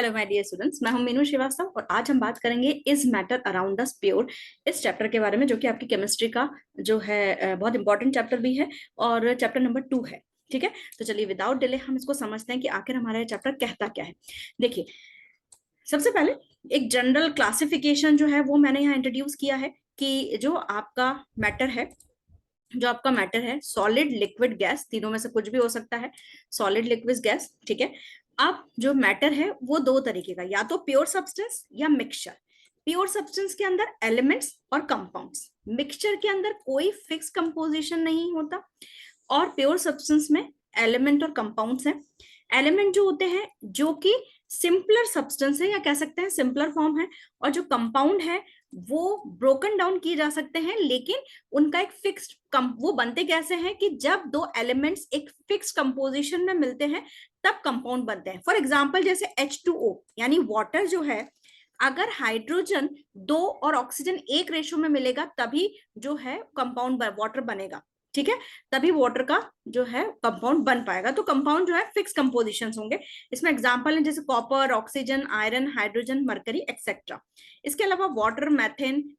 Hello my dear students, मैं हूं मीनू श्रीवास्तव और आज हम बात करेंगे is matter around us pure इस चैप्टर के बारे में, जो कि आपकी केमिस्ट्री का जो है बहुत इंपॉर्टेंट चैप्टर भी है और चैप्टर नंबर 2 है। ठीक है, तो चलिए विदाउट डिले हम इसको समझते हैं कि आखिर हमारा ये चैप्टर कहता क्या है। देखिए, सबसे पहले एक जनरल क्लासिफिकेशन जो है वो मैंने यहाँ इंट्रोड्यूस किया है कि जो आपका मैटर है सॉलिड लिक्विड गैस, तीनों में से कुछ भी हो सकता है, सॉलिड लिक्विड गैस। ठीक है, अब जो मैटर है वो दो तरीके का, या तो प्योर सब्सटेंस या मिक्सचर। प्योर सब्सटेंस के अंदर एलिमेंट्स और कंपाउंड्स, मिक्सचर के अंदर कोई फिक्स कंपोजिशन नहीं होता, और प्योर सब्सटेंस में एलिमेंट और कंपाउंड्स हैं। एलिमेंट जो होते हैं जो कि सिंपलर सब्सटेंस है या कह सकते हैं सिंपलर फॉर्म है, और जो कंपाउंड है वो ब्रोकन डाउन किए जा सकते हैं, लेकिन उनका एक फिक्स्ड वो बनते कैसे हैं कि जब दो एलिमेंट्स एक फिक्स कंपोजिशन में मिलते हैं तब कंपाउंड बनते हैं। फॉर एग्जांपल जैसे H2O यानी वाटर जो है, अगर हाइड्रोजन 2 और ऑक्सीजन 1 रेशो में मिलेगा तभी जो है कंपाउंड वाटर बनेगा। ठीक है, तभी वाटर का जो है कंपाउंड बन पाएगा। तो कंपाउंड जो है फिक्स कंपोजिशंस होंगे। इसमें एग्जांपल है जैसे copper, oxygen, iron, hydrogen, mercury etcetera. इसके अलावा वाटर, मैथेन,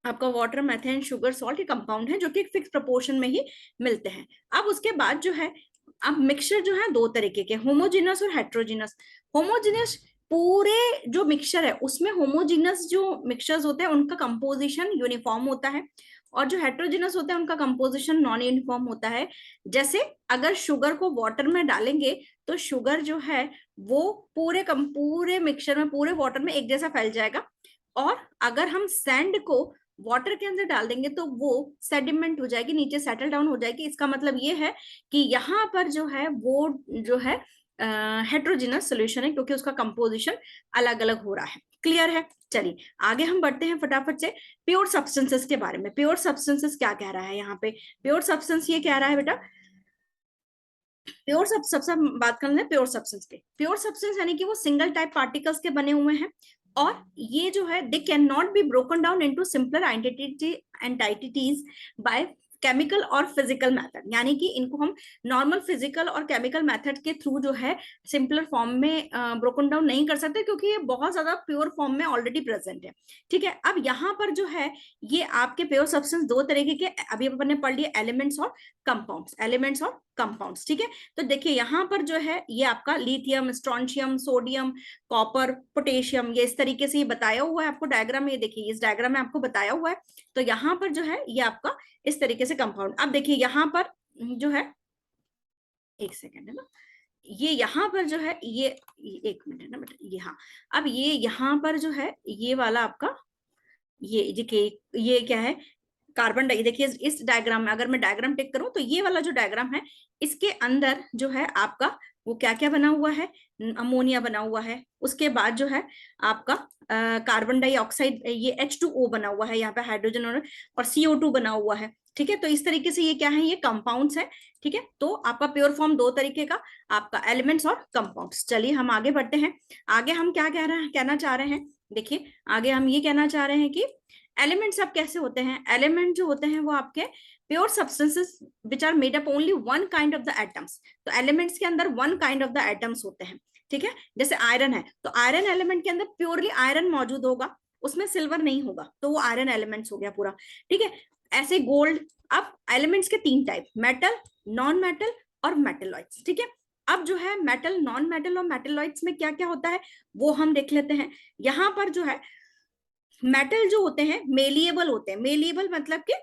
आपका वाटर, मैथेन, शुगर, सॉल्ट, ये कंपाउंड है जो कि एक फिक्स प्रोपोर्शन में ही मिलते हैं। अब उसके बाद जो है, अब मिक्सचर जो है दो तरीके के, होमोजीनस और हेट्रोजीनस। होमोजीनस पूरे जो मिक्सचर है उसमें होमोजीनस जो मिक्सचर्स होते हैं उनका कंपोजिशन यूनिफॉर्म होता है, और जो हेट्रोजीनस होते हैं उनका कंपोजिशन नॉन यूनिफॉर्म होता है। जैसे अगर शुगर को वाटर में डालेंगे तो शुगर जो है वो पूरे मिक्सचर में, पूरे वाटर में एक जैसा फैल जाएगा, और अगर हम सैंड को वाटर के अंदर डाल देंगे तो वो सेडिमेंट हो जाएगी, नीचे सेटल डाउन हो जाएगी। इसका मतलब ये है कि यहाँ पर जो है वो जो है हेट्रोजिनस सॉल्यूशन है, क्योंकि उसका कंपोजिशन अलग अलग हो रहा है। क्लियर है? चलिए आगे हम बढ़ते हैं फटाफट से प्योर सब्सटेंसेस के बारे में। प्योर सब्सटेंसेस क्या कह रहा है यहाँ पे? प्योर सब्सटेंस ये कह रहा है बेटा, प्योर सबसे हम बात कर लें प्योर सब्सटेंस पे। प्योर सब्सटेंस यानी कि वो सिंगल टाइप पार्टिकल्स के बने हुए हैं, और ये जो है they can not be broken down into simpler entities by chemical और फिजिकल मेथड, यानी कि इनको हम नॉर्मल फिजिकल और केमिकल मेथड के थ्रू जो है सिंपलर फॉर्म में ब्रोकन डाउन नहीं कर सकते, क्योंकि ये बहुत ज्यादा प्योर फॉर्म में ऑलरेडी प्रेजेंट है। ठीक है, अब यहाँ पर जो है ये आपके प्योर सब्सटेंस दो तरीके के अभी अपन ने पढ़ लिए, एलिमेंट्स और कंपाउंड्स, एलिमेंट्स और कंपाउंड्स। ठीक है, तो देखिए यहाँ पर जो है ये आपका lithium, strontium, sodium, copper, potassium, ये इस तरीके से ये बताया हुआ है आपको डायग्राम में। ये देखिए इस डायग्राम में आपको बताया हुआ है। तो यहाँ पर जो है ये आपका इस तरीके से कंपाउंड। अब देखिए यहाँ पर जो है, एक सेकेंड है ना, ये यहाँ पर जो है ये एक मिनट है ना बेटा, ये हाँ, अब ये यहाँ पर जो है ये वाला आपका, ये देखिए ये क्या है, कार्बन डाई। देखिए इस डायग्राम में अगर मैं डायग्राम टिक करूं तो ये वाला जो डायग्राम है इसके अंदर जो है आपका वो क्या क्या बना हुआ है, अमोनिया बना हुआ है। उसके बाद जो है आपका कार्बन डाइऑक्साइड, ये H2O बना हुआ है, यहाँ पे हाइड्रोजन और CO2 बना हुआ है। ठीक है, तो इस तरीके से ये क्या है, ये कंपाउंड्स है। ठीक है, तो आपका प्योर फॉर्म दो तरीके का, आपका एलिमेंट्स और कंपाउंड्स। चलिए हम आगे बढ़ते हैं। आगे हम क्या कहना चाह रहे हैं, देखिए आगे हम ये कहना चाह रहे हैं कि एलिमेंट्स अब कैसे होते हैं। एलिमेंट जो होते हैं वो आपके pure substances which are made up only one kind of the atoms. तो एलिमेंट्स के अंदर one kind of the atoms होते हैं। ठीक है, जैसे आयरन है तो आयरन एलिमेंट के अंदर प्योरली आयरन मौजूद होगा, उसमें सिल्वर नहीं होगा, तो वो आयरन एलिमेंट्स हो गया पूरा। ठीक है, ऐसे गोल्ड। अब एलिमेंट्स के तीन टाइप, मेटल, नॉन मेटल और मेटेलॉइड्स। ठीक है, अब जो है मेटल, नॉन मेटल और मेटेलॉइड्स में क्या क्या होता है वो हम देख लेते हैं। यहां पर जो है मेटल जो होते हैं मेलिएबल होते हैं। मेलिएबल मतलब कि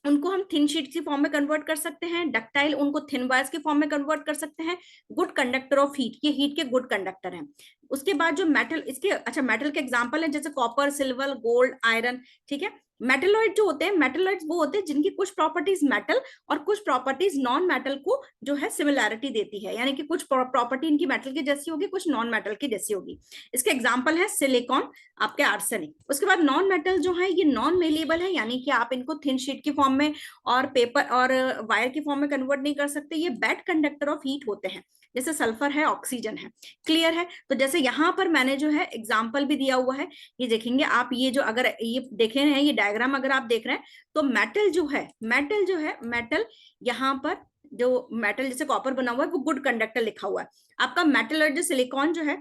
उनको हम थिन शीट की फॉर्म में कन्वर्ट कर सकते हैं, डक्टाइल उनको थिन वायर्स की फॉर्म में कन्वर्ट कर सकते हैं, गुड कंडक्टर ऑफ हीट, ये हीट के गुड कंडक्टर हैं। उसके बाद जो मेटल, इसके अच्छा मेटल के एग्जांपल है जैसे कॉपर, सिल्वर, गोल्ड, आयरन। ठीक है, मेटलॉइड जो होते हैं, मेटलॉइड्स वो होते हैं जिनकी कुछ प्रॉपर्टीज मेटल और कुछ प्रॉपर्टीज नॉन मेटल को जो है सिमिलैरिटी देती है, यानी कि कुछ प्रॉपर्टी इनकी मेटल की जैसी होगी, कुछ नॉन मेटल की जैसी होगी। इसके एग्जांपल है सिलिकॉन, आपके आर्सेनिक। उसके बाद नॉन मेटल जो है ये नॉन मेलेबल है, यानी कि आप इनको थिन शीट की फॉर्म में और पेपर और वायर की फॉर्म में कन्वर्ट नहीं कर सकते। ये बैड कंडक्टर ऑफ हीट होते हैं, जैसे सल्फर है, ऑक्सीजन है। क्लियर है? तो जैसे यहाँ पर मैंने जो है एग्जाम्पल भी दिया हुआ है, ये देखेंगे आप, ये जो अगर ये देखे रहे हैं ये डायग्राम अगर आप देख रहे हैं तो मेटल जो है, मेटल यहाँ पर जो मेटल जैसे कॉपर बना हुआ है वो गुड कंडक्टर लिखा हुआ है। आपका मेटल और जो सिलिकॉन जो है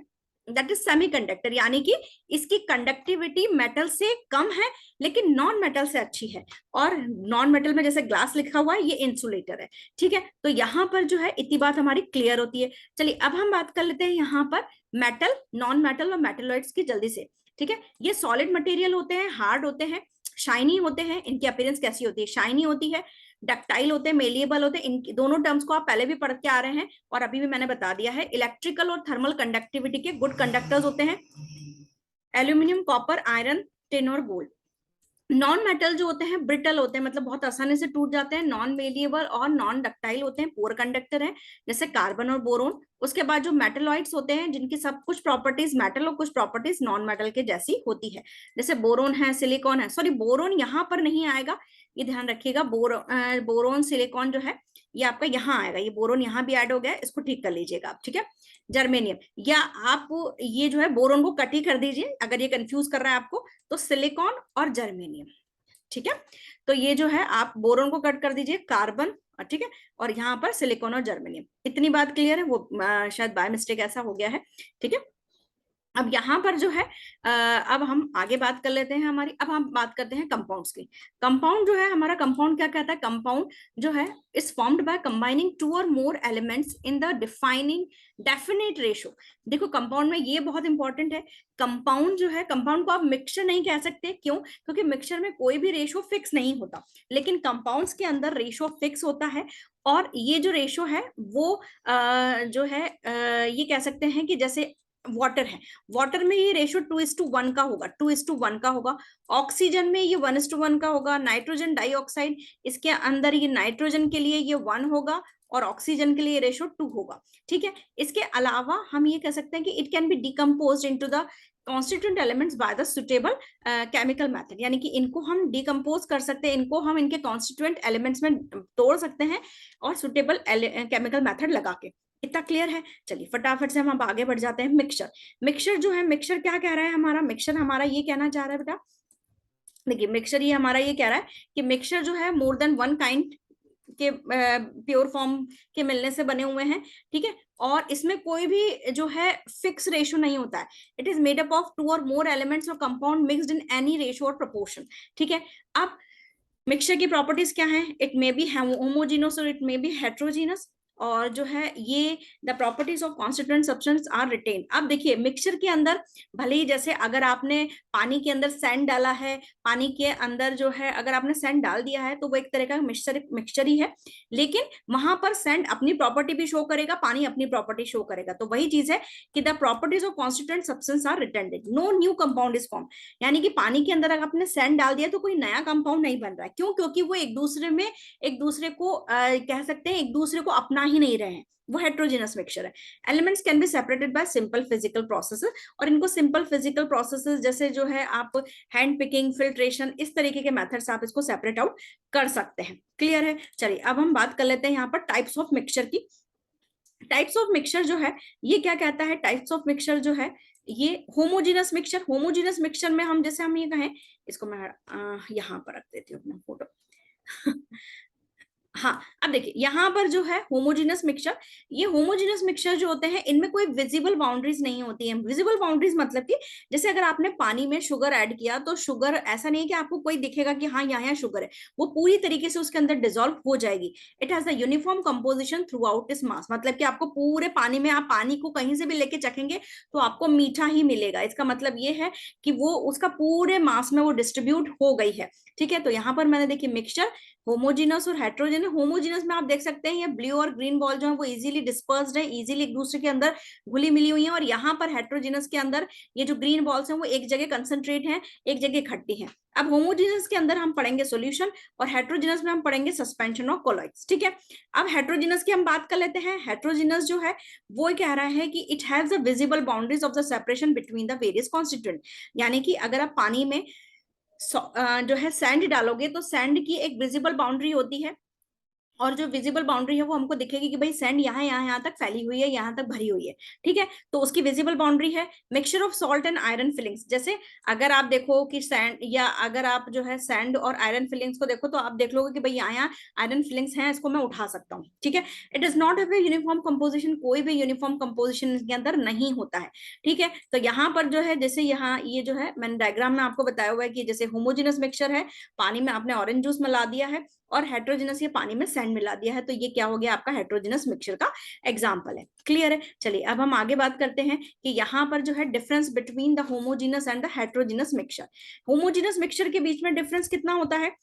दैट इज सेमीकंडक्टर, यानी कि इसकी कंडक्टिविटी मेटल से कम है लेकिन नॉन मेटल से अच्छी है। और नॉन मेटल में जैसे ग्लास लिखा हुआ है, ये इंसुलेटर है। ठीक है, तो यहाँ पर जो है इतनी बात हमारी क्लियर होती है। चलिए अब हम बात कर लेते हैं यहाँ पर मेटल, नॉन मेटल और मेटलॉइड्स की जल्दी से। ठीक है, ये सॉलिड मटेरियल होते हैं, हार्ड होते हैं, शाइनी होते हैं। इनकी अपीयरेंस कैसी होती है? शाइनी होती है, डक्टाइल होते हैं, मेलिएबल होते हैं। इन दोनों टर्म्स को आप पहले भी पढ़ के आ रहे हैं और अभी भी मैंने बता दिया है। इलेक्ट्रिकल और थर्मल कंडक्टिविटी के गुड कंडक्टर्स होते हैं, एल्यूमिनियम, कॉपर, आयरन, टिन और गोल्ड। नॉन मेटल जो होते हैं ब्रिटल होते हैं, मतलब बहुत आसानी से टूट जाते हैं। नॉन मेलिएबल और नॉन डक्टाइल होते हैं, पुअर कंडक्टर है, जैसे कार्बन और बोरोन। उसके बाद जो मेटलॉइड्स होते हैं, जिनकी सब कुछ प्रॉपर्टीज मेटल और कुछ प्रॉपर्टीज नॉन मेटल के जैसी होती है, जैसे बोरोन है, सिलिकॉन है। सॉरी, बोरोन यहाँ पर नहीं आएगा, ये ध्यान रखिएगा। बोरोन सिलिकॉन जो है ये आपका यहाँ आएगा, ये बोरोन यहाँ भी ऐड हो गया, इसको ठीक कर लीजिएगा आप। ठीक है, जर्मेनियम, या आप ये जो है बोरोन को कट ही कर दीजिए अगर ये कंफ्यूज कर रहा है आपको, तो सिलिकॉन और जर्मेनियम। ठीक है, तो ये जो है आप बोरोन को कट कर दीजिए, कार्बन, ठीक है, और यहाँ पर सिलिकॉन और जर्मेनियम। इतनी बात क्लियर है? वो शायद बाय मिस्टेक ऐसा हो गया है। ठीक है, अब यहाँ पर जो है अब हम आगे बात कर लेते हैं हमारी। अब हम बात करते हैं कंपाउंड्स की। कंपाउंड जो है हमारा, कंपाउंड क्या कहता है? कंपाउंड जो है is formed by combining two और more elements in the defining definite ratio. देखो कंपाउंड में ये बहुत इंपॉर्टेंट है। कंपाउंड जो है, कंपाउंड को आप मिक्सचर नहीं कह सकते, क्यों? क्योंकि मिक्सचर में कोई भी रेशो फिक्स नहीं होता, लेकिन कंपाउंड्स के अंदर रेशो फिक्स होता है। और ये जो रेशो है वो जो है ये कह सकते हैं कि जैसे वाटर है, वाटर में ये रेशो 2:1 का होगा, 2:1 का होगा। ऑक्सीजन में ये 1:1 का होगा। नाइट्रोजन डाइऑक्साइड, इसके अंदर ये नाइट्रोजन के लिए ये 1 होगा और ऑक्सीजन के लिए रेशो 2 होगा। ठीक है, इसके अलावा हम ये कह सकते हैं कि it can be decompose into the constituent elements by the suitable chemical method, यानी कि इनको हम डिकम्पोज कर सकते हैं, इनको हम इनके कॉन्स्टिट्यूएंट एलिमेंट्स में तोड़ सकते हैं और सुटेबल केमिकल मेथड लगा के। इतना क्लियर है? चलिए फटाफट से हम अब आगे बढ़ जाते हैं। मिक्सचर, मिक्सचर जो है, मिक्सचर क्या कह रहा है हमारा? मिक्सचर हमारा ये कहना चाह रहा है बेटा, देखिए मिक्सचर ये हमारा ये कह रहा है कि मिक्सचर जो है मोर देन वन काइंड के प्योर फॉर्म के मिलने से बने हुए हैं। ठीक है, और इसमें कोई भी जो है फिक्स रेशो नहीं होता है। It is made up of 2 और मोर एलिमेंट्स और compound mixed in any ratio और प्रोपोर्शन। ठीक है, अब मिक्सचर की प्रॉपर्टीज क्या है? इट मे बी होमोजीनस और इट मे बी हेट्रोजीनस, और जो है ये the properties of constituent substance are retain. अब देखिए मिक्सचर के अंदर भले ही, जैसे अगर आपने पानी के अंदर सैंड डाला है, पानी के अंदर जो है अगर आपने सैंड डाल दिया है तो वो एक तरह का मिक्सचर ही है, लेकिन वहां पर सैंड अपनी प्रॉपर्टी भी शो करेगा, पानी अपनी प्रॉपर्टी शो करेगा। तो वही चीज है कि the properties of constituent substance are retained, no new compound is form. यानी कि पानी के अंदर अगर आपने सैंड डाल दिया तो कोई नया कंपाउंड नहीं बन रहा है। क्यों? क्योंकि वो एक दूसरे में, एक दूसरे को कह सकते हैं एक दूसरे को अपना ही नहीं रहे हैं, वो हेट्रोजेनस मिक्सचर है। Elements can be separated by simple physical processes, और इनको सिंपल फिजिकल प्रोसेसेस जैसे जो है आप हैंड पिकिंग, फिल्ट्रेशन, इस तरीके के मेथड से आप इसको सेपरेट आउट कर सकते हैं। क्लियर है? चलिए अब हम बात कर लेते हैं यहाँ पर टाइप्स ऑफ मिक्सचर की। टाइप्स ऑफ मिक्सचर जो है ये क्या कहता है? टाइप्स ऑफ मिक्सचर जो है ये होमोजीनस मिक्सचर, होमोजीनस मिक्सचर में हम जैसे हम ये कहें, इसको मैं यहाँ पर रख देती हूँ अपना फोटो हाँ, अब देखिए यहाँ पर जो है होमोजीनस मिक्सचर, ये होमोजीनस मिक्सचर जो होते हैं इनमें कोई विजिबल बाउंड्रीज नहीं होती है। विजिबल बाउंड्रीज मतलब कि जैसे अगर आपने पानी में शुगर ऐड किया तो शुगर ऐसा नहीं है कि आपको कोई दिखेगा कि हाँ यहाँ शुगर है, वो पूरी तरीके से उसके अंदर डिजोल्व हो जाएगी। It has a uniform composition through out इस मास, मतलब कि आपको पूरे पानी में, आप पानी को कहीं से भी लेके चखेंगे तो आपको मीठा ही मिलेगा। इसका मतलब ये है कि वो उसका पूरे मास में वो डिस्ट्रीब्यूट हो गई है। ठीक है, तो यहाँ पर मैंने देखिए मिक्सचर होमोजीनस और हेट्रोजेनस। होमोजीनस में आप देख सकते हैं ये ब्लू और ग्रीन बॉल जो है वो इजीली डिस्पर्स्ड है, इजीली एक दूसरे के अंदर घुली मिली हुई है, और यहाँ पर हेट्रोजेनस के अंदर ये जो ग्रीन बॉल्स हैं वो एक जगह कंसंट्रेट हैं, एक जगह इकट्ठी हैं। अब होमोजीनस के अंदर हम पढ़ेंगे सॉल्यूशन, और हेट्रोजेनस में हम पढ़ेंगे सस्पेंशन ऑफ कोलॉइड्स। ठीक है, अब हेट्रोजेनस की हम बात कर लेते हैं। हेट्रोजेनस जो है वो कह रहा है कि it has the visible boundaries of the separation between the various constituent, यानी कि अगर आप पानी में जो है सैंड डालोगे तो सैंड की एक विजिबल बाउंड्री होती है, और जो विजिबल बाउंड्री है वो हमको दिखेगी कि भाई सैंड यहाँ तक फैली हुई है, यहाँ तक भरी हुई है, ठीक है। तो उसकी विजिबल बाउंड्री है। Mixture of salt and iron filings, जैसे अगर आप देखो कि सैंड, या अगर आप जो है सैंड और आयरन फिलिंग्स को देखो तो आप देख लोगे कि भाई यहाँ आयरन फिलिंग्स हैं, इसको मैं उठा सकता हूँ, ठीक है। It is not have a uniform composition, कोई भी यूनिफॉर्म कंपोजिशन इसके अंदर नहीं होता है, ठीक है। तो यहाँ पर जो है, जैसे यहाँ ये जो है मैंने डायग्राम में आपको बताया हुआ है कि जैसे होमोजेनस मिक्सचर है, पानी में आपने ऑरेंज जूस मिला दिया है, और हेट्रोजेनस, ये पानी में सैंड मिला दिया है, तो ये क्या हो गया आपका हेट्रोजेनस मिक्सचर का एग्जांपल है। क्लियर है। चलिए अब हम आगे बात करते हैं कि यहाँ पर जो है difference between the homogeneous and the heterogeneous mixture. Homogeneous mixture के बीच में डिफरेंस कितना होता है,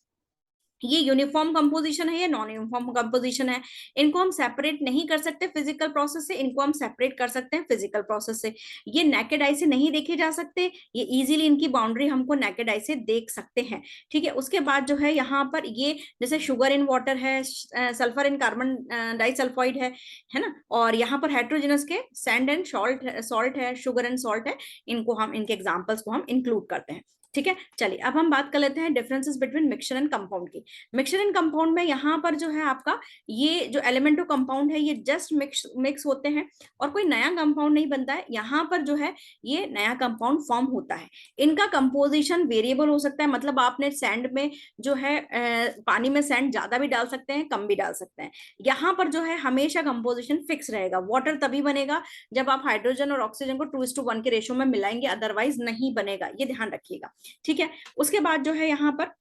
ये यूनिफॉर्म कंपोजिशन है या नॉन यूनिफॉर्म कंपोजिशन है, इनको हम सेपरेट नहीं कर सकते फिजिकल प्रोसेस से, इनको हम सेपरेट कर सकते हैं फिजिकल प्रोसेस से। ये नेकेड आई से नहीं देखे जा सकते, ये इजीली इनकी बाउंड्री हमको नेकेड आई से देख सकते हैं, ठीक है। उसके बाद जो है यहाँ पर ये जैसे शुगर इन वाटर है, सल्फर इन कार्बन डाइसल्फाइड है ना, और यहाँ पर हाइड्रोजनस के सैंड एंड सॉल्ट है, शुगर एंड सॉल्ट है, इनको हम, इनके एग्जाम्पल्स को हम इंक्लूड करते हैं, ठीक है। चलिए अब हम बात कर लेते हैं differences between mixture and compound की। मिक्सचर एंड कंपाउंड में यहाँ पर जो है आपका ये जो एलिमेंट ऑफ कंपाउंड है, ये जस्ट मिक्स होते हैं और कोई नया कंपाउंड नहीं बनता है। यहाँ पर जो है ये नया कंपाउंड फॉर्म होता है। इनका कंपोजिशन वेरिएबल हो सकता है, मतलब आपने सैंड में जो है पानी में सैंड ज्यादा भी डाल सकते हैं, कम भी डाल सकते हैं। यहाँ पर जो है हमेशा कंपोजिशन फिक्स रहेगा। वाटर तभी बनेगा जब आप हाइड्रोजन और ऑक्सीजन को 2:1 के रेशियो में मिलाएंगे, अदरवाइज नहीं बनेगा, ये ध्यान रखिएगा, ठीक है। उसके बाद जो है यहाँ पर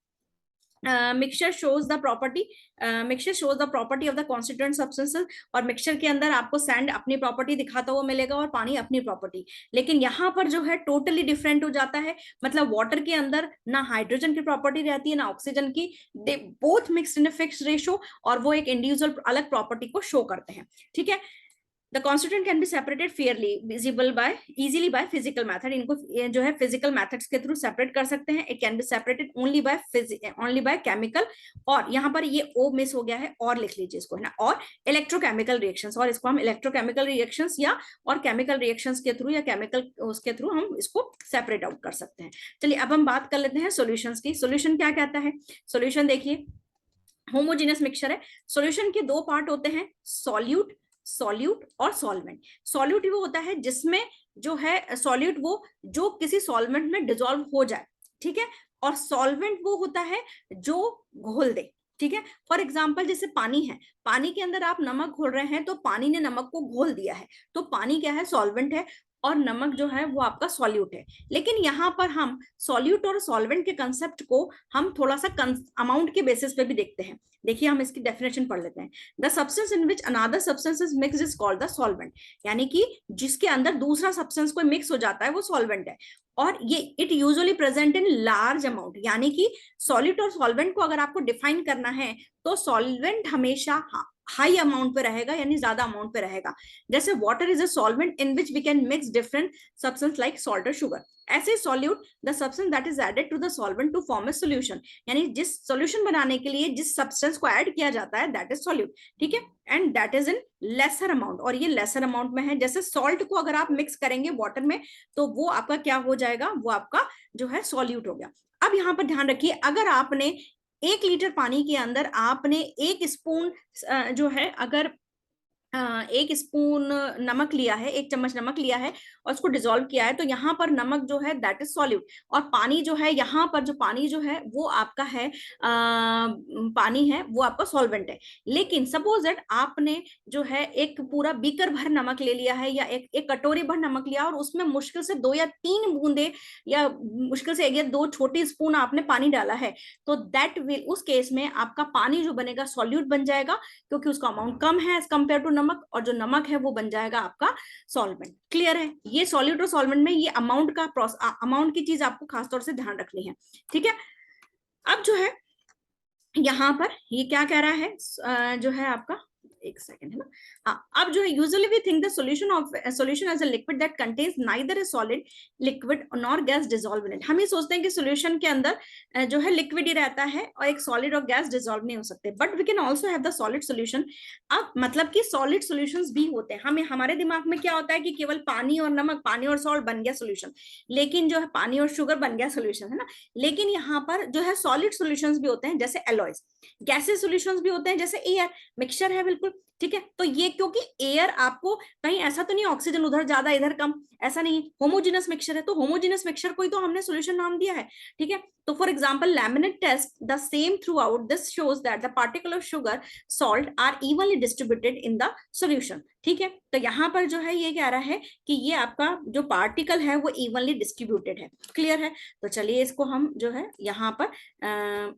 mixture shows the property, mixture shows the property of the constituent substances, और मिक्सचर के अंदर आपको सैंड अपनी प्रॉपर्टी दिखाता हुआ मिलेगा और पानी अपनी प्रॉपर्टी। लेकिन यहाँ पर जो है टोटली डिफरेंट हो जाता है, मतलब वाटर के अंदर ना हाइड्रोजन की प्रॉपर्टी रहती है ना ऑक्सीजन की, they both mixed in fixed ratio, और वो एक इंडिविजुअल अलग प्रॉपर्टी को शो करते हैं, ठीक है। The constituent can be separated fairly visible by easily by physical method, इनको जो है physical methods के थ्रू सेपरेट कर सकते हैं। It can be separated only by chemical, और यहाँ पर ये O मिस हो गया है, और लिख लीजिए इसको, है ना, और इलेक्ट्रोकेमिकल रिएक्शंस, और इसको हम इलेक्ट्रोकेमिकल रिएक्शंस या और केमिकल रिएक्शंस के थ्रू या केमिकल उसके थ्रू हम इसको सेपरेट आउट कर सकते हैं। चलिए अब हम बात कर लेते हैं सॉल्यूशंस की। सॉल्यूशन क्या कहता है? सॉल्यूशन देखिए, होमोजेनस मिक्सचर है, सॉल्यूशन के दो पार्ट होते हैं, सॉल्यूट और सॉल्वेंट। सॉल्यूट वो होता है जिसमें जो है सॉल्यूट वो जो किसी सॉल्वेंट में डिसॉल्व हो जाए, ठीक है, और सॉल्वेंट वो होता है जो घोल दे, ठीक है। फॉर एग्जाम्पल जैसे पानी है, पानी के अंदर आप नमक घोल रहे हैं तो पानी ने नमक को घोल दिया है, तो पानी क्या है? सॉल्वेंट है, और नमक जो है वो आपका सॉल्यूट है। लेकिन यहाँ पर हम सॉल्यूट और सॉल्वेंट के कंसेप्ट को हम थोड़ा सा अमाउंट के बेसिस पे भी देखते हैं। देखिए हम इसकी डेफिनेशन पढ़ लेते हैं। The substance in which another substance is mixed is called the solvent, यानी कि जिसके अंदर दूसरा सब्सटेंस कोई मिक्स हो जाता है वो सॉल्वेंट है, और ये it usually present in large amount, यानी कि सॉल्यूट और सॉल्वेंट को अगर आपको डिफाइन करना है तो सॉल्वेंट हमेशा हाई अमाउंट पे रहेगा, यानी ज्यादा अमाउंट पे रहेगा। जैसे water is a solvent in which we can mix different substance like salt और शुगर। ऐसे solute the substance that is added to the solvent to form a solution, यानी जिस सॉल्यूशन बनाने के लिए जिस सब्सटेंस को ऐड किया जाता है दैट इज सॉल्यूट, ठीक है। And that is in lesser amount, और ये लेसर अमाउंट में है। जैसे सॉल्ट को अगर आप मिक्स करेंगे वाटर में तो वो आपका क्या हो जाएगा? वो आपका जो है सॉल्यूट हो गया। अब यहाँ पर ध्यान रखिए, अगर आपने 1 लीटर पानी के अंदर आपने 1 स्पून जो है, अगर 1 स्पून नमक लिया है, 1 चम्मच नमक लिया है और उसको डिसॉल्व किया है, तो यहाँ पर नमक जो है दैट इज सॉल्यूट, और पानी जो है, यहाँ पर जो पानी जो है वो आपका है पानी है वो आपका सॉल्वेंट है। लेकिन सपोज दैट आपने जो है एक पूरा बीकर भर नमक ले लिया है, या एक कटोरी भर नमक लिया, और उसमें मुश्किल से 2 या 3 बूंदे या मुश्किल से 1 या 2 छोटी स्पून आपने पानी डाला है, तो दैट विल, उस केस में आपका पानी जो बनेगा सॉल्यूट बन जाएगा, क्योंकि उसका अमाउंट कम है एज कंपेयर टू नमक, और जो नमक है वो बन जाएगा आपका सॉल्वेंट। क्लियर है? ये सॉल्यूट और सॉल्वेंट में ये अमाउंट की चीज आपको खासतौर से ध्यान रखनी है, ठीक है। अब जो है यहाँ पर ये क्या कह रहा है, जो है आपका, एक सेकंड, है ना। हाँ, अब जो है usually we think the solution as a liquid that contains neither a solid liquid nor gas dissolve in it. हम ये सोचते हैं कि सॉल्यूशन के अंदर जो है लिक्विड ही रहता है और एक सॉलिड और गैस डिसॉल्व नहीं हो सकते, but we can also have the solid solution. अब मतलब कि सॉलिड सॉल्यूशंस भी होते हैं। हमें, हमारे दिमाग में क्या होता है कि केवल पानी और नमक, पानी और सॉल्ट बन गया सॉल्यूशन, लेकिन जो है पानी और शुगर बन गया सॉल्यूशन, है ना। लेकिन यहाँ पर जो है सॉलिड सॉल्यूशंस भी होते हैं, जैसे एलॉयज। गैसेस सॉल्यूशंस भी होते हैं, जैसे एयर मिक्सचर है बिल्कुल, ठीक है। तो ये क्योंकि एयर आपको कहीं ऐसा तो नहीं ऑक्सीजन उधर ज्यादा इधर कम, ऐसा नहीं, होमोजेनस मिक्सचर है, तो होमोजेनस मिक्सचर को ही तो हमने सॉल्यूशन नाम दिया है, ठीक है। तो for example lemonade taste the same throughout, this shows that the particle of sugar salt are evenly distributed in the solution, ठीक है। तो यहाँ पर जो है ये कह रहा है कि ये आपका जो पार्टिकल है वो इवनली डिस्ट्रीब्यूटेड है, क्लियर है। तो चलिए इसको हम जो है यहाँ पर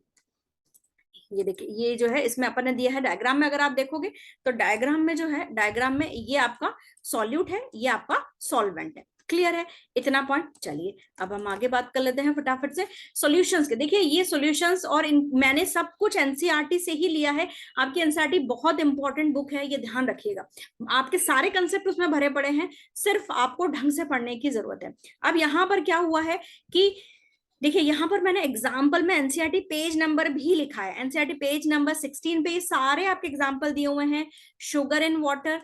ये देखिए, ये जो है इसमें अपन ने दिया है डायग्राम में, अगर आप देखोगे तो डायग्राम में जो है, डायग्राम में ये आपका सॉल्यूट है, ये आपका सॉल्वेंट है, क्लियर है इतना पॉइंट। चलिए अब हम आगे बात कर लेते हैं फटाफट से सॉल्यूशंस के। देखिए ये सॉल्यूशंस और मैंने सब कुछ एनसीईआरटी से ही लिया है, आपकी एनसीईआरटी बहुत इंपॉर्टेंट बुक है, ये ध्यान रखिएगा, आपके सारे कंसेप्ट उसमें भरे पड़े हैं, सिर्फ आपको ढंग से पढ़ने की जरूरत है। अब यहाँ पर क्या हुआ है कि देखिए यहाँ पर मैंने एग्जाम्पल में एनसीईआरटी पेज नंबर भी लिखा है, एनसीईआरटी पेज नंबर 16 पे सारे आपके एग्जाम्पल दिए हुए हैं। शुगर इन वाटर,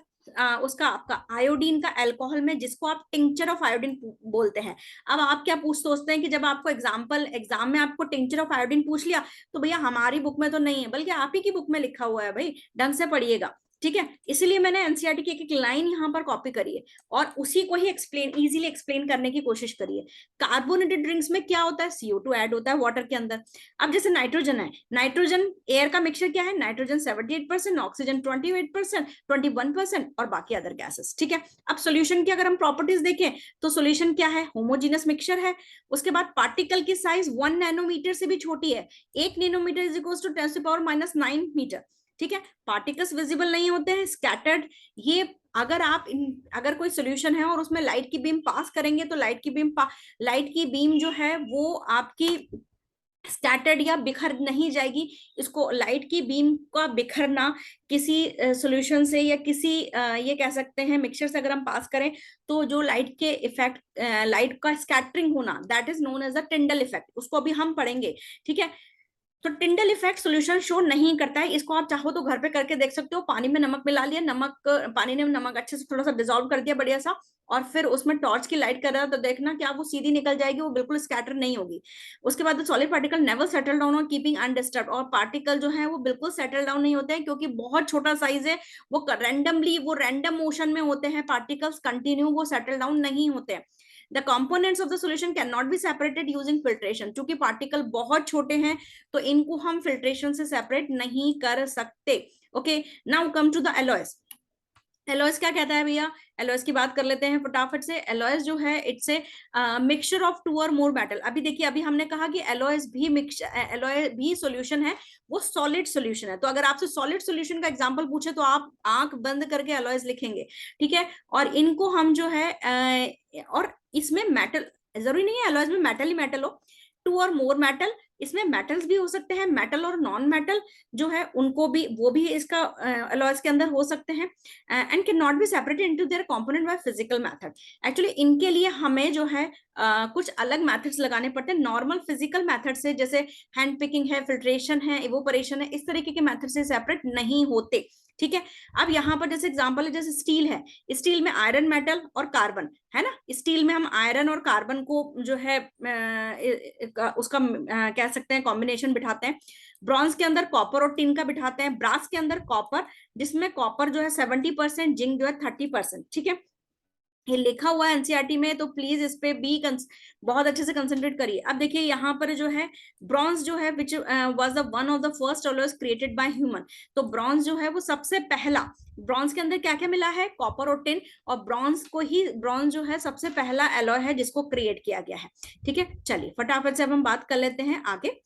उसका आपका आयोडीन का अल्कोहल में, जिसको आप टिंचर ऑफ आयोडीन बोलते हैं। अब आप क्या सोचते हैं कि जब आपको एग्जाम में आपको टिंचर ऑफ आयोडीन पूछ लिया तो भैया हमारी बुक में तो नहीं है, बल्कि आप ही की बुक में लिखा हुआ है, भाई ढंग से पढ़िएगा, ठीक है। इसीलिए मैंने एनसीईआरटी की एक लाइन यहाँ पर कॉपी करी है और उसी को ही इजीली एक्सप्लेन करने की कोशिश करी है। कार्बोनेटेड ड्रिंक्स में क्या होता है, CO2 ऐड होता है वाटर के अंदर। अब जैसे नाइट्रोजन है, नाइट्रोजन एयर का मिक्सचर क्या है, नाइट्रोजन 78%, ऑक्सीजन 28%, 21% और बाकी अदर गैसेस, ठीक है। अब सोल्यूशन की अगर हम प्रॉपर्टीज देखें तो सोल्यूशन क्या है, होमोजीनस मिक्सचर है। उसके बाद पार्टिकल की साइज 1 नैनोमीटर से भी छोटी है, 1 nanometre is equal to 10⁻⁹ metre, ठीक है। पार्टिकल्स विजिबल नहीं होते हैं, स्कैटर्ड। ये अगर कोई सोल्यूशन है और उसमें लाइट की बीम पास करेंगे तो लाइट की बीम जो है वो आपकी स्कैटर्ड या बिखर नहीं जाएगी। इसको लाइट की बीम का बिखरना किसी सॉल्यूशन से या किसी ये कह सकते हैं मिक्सचर से अगर हम पास करें तो जो लाइट के इफेक्ट, लाइट का स्कैटरिंग होना, that is known as a Tyndall effect, उसको अभी हम पढ़ेंगे, ठीक है। तो टिंडल इफेक्ट सॉल्यूशन शो नहीं करता है, इसको आप चाहो तो घर पे करके देख सकते हो। पानी में नमक मिला लिया, पानी ने नमक अच्छे से थोड़ा सा डिसॉल्व कर दिया बढ़िया सा, और फिर उसमें टॉर्च की लाइट कर रहा है तो देखना क्या वो सीधी निकल जाएगी, वो बिल्कुल स्कैटर नहीं होगी। उसके बाद solid particle never settle down और कीपिंग अनडिस्टर्ब, और पार्टिकल जो है वो बिल्कुल सेटल डाउन नहीं होते हैं क्योंकि बहुत छोटा साइज है, वो रैंडम मोशन में होते हैं पार्टिकल्स, कंटिन्यू वो सेटल डाउन नहीं होते हैं। The components of the solution cannot be separated using filtration, क्योंकि पार्टिकल बहुत छोटे हैं तो इनको हम फिल्ट्रेशन से सेपरेट नहीं कर सकते। Okay, now come to the alloys. Alloys क्या कहता है भैया, एलॉयस की बात कर लेते हैं फटाफट से। एलॉयस जो है इट्स ए मिक्सचर ऑफ 2 और मोर मेटल। अभी देखिए, अभी हमने कहा कि एलॉयस भी सॉल्यूशन है, वो सॉलिड सॉल्यूशन है। तो अगर आपसे सॉलिड सॉल्यूशन का एग्जांपल पूछे तो आप आंख बंद करके एलॉयस लिखेंगे, ठीक है। और इनको हम जो है और इसमें मेटल जरूरी नहीं है एलॉयस में मेटल ही मेटल हो, 2 और मोर मेटल, इसमें मेटल्स भी हो सकते हैं, मेटल और नॉन मेटल जो है उनको भी, वो भी इसका एलॉयस के अंदर हो सकते हैं। And can not be separated into their component by physical method. Actually इनके लिए हमें जो है कुछ अलग मेथड्स लगाने पड़ते हैं नॉर्मल फिजिकल मेथड से, जैसे हैंड पिकिंग है, फिल्ट्रेशन है, इवोपरेशन है, इस तरीके के मेथड से सेपरेट नहीं होते, ठीक है। अब यहाँ पर जैसे एग्जांपल है, जैसे स्टील है, स्टील में आयरन मेटल और कार्बन है ना, स्टील में हम आयरन और कार्बन को जो है उसका कह सकते हैं कॉम्बिनेशन बिठाते हैं। ब्रॉन्ज के अंदर कॉपर और टिन का बिठाते हैं, ब्रास के अंदर कॉपर, जिसमें कॉपर जो है 70%, जिंक जो है 30%, ठीक है। ये लिखा हुआ है एनसीईआरटी में, तो प्लीज इस पे भी बहुत अच्छे से कंसंट्रेट करिए। अब देखिए यहाँ पर जो है ब्रॉन्ज जो है which was the one of the first alloys created by human. तो ब्रॉन्ज जो है वो सबसे पहला, ब्रॉन्ज के अंदर क्या क्या मिला है, कॉपर और टिन, और ब्रॉन्ज जो है सबसे पहला एलॉय है जिसको क्रिएट किया गया है, ठीक है। चलिए फटाफट से अब हम बात कर लेते हैं आगे।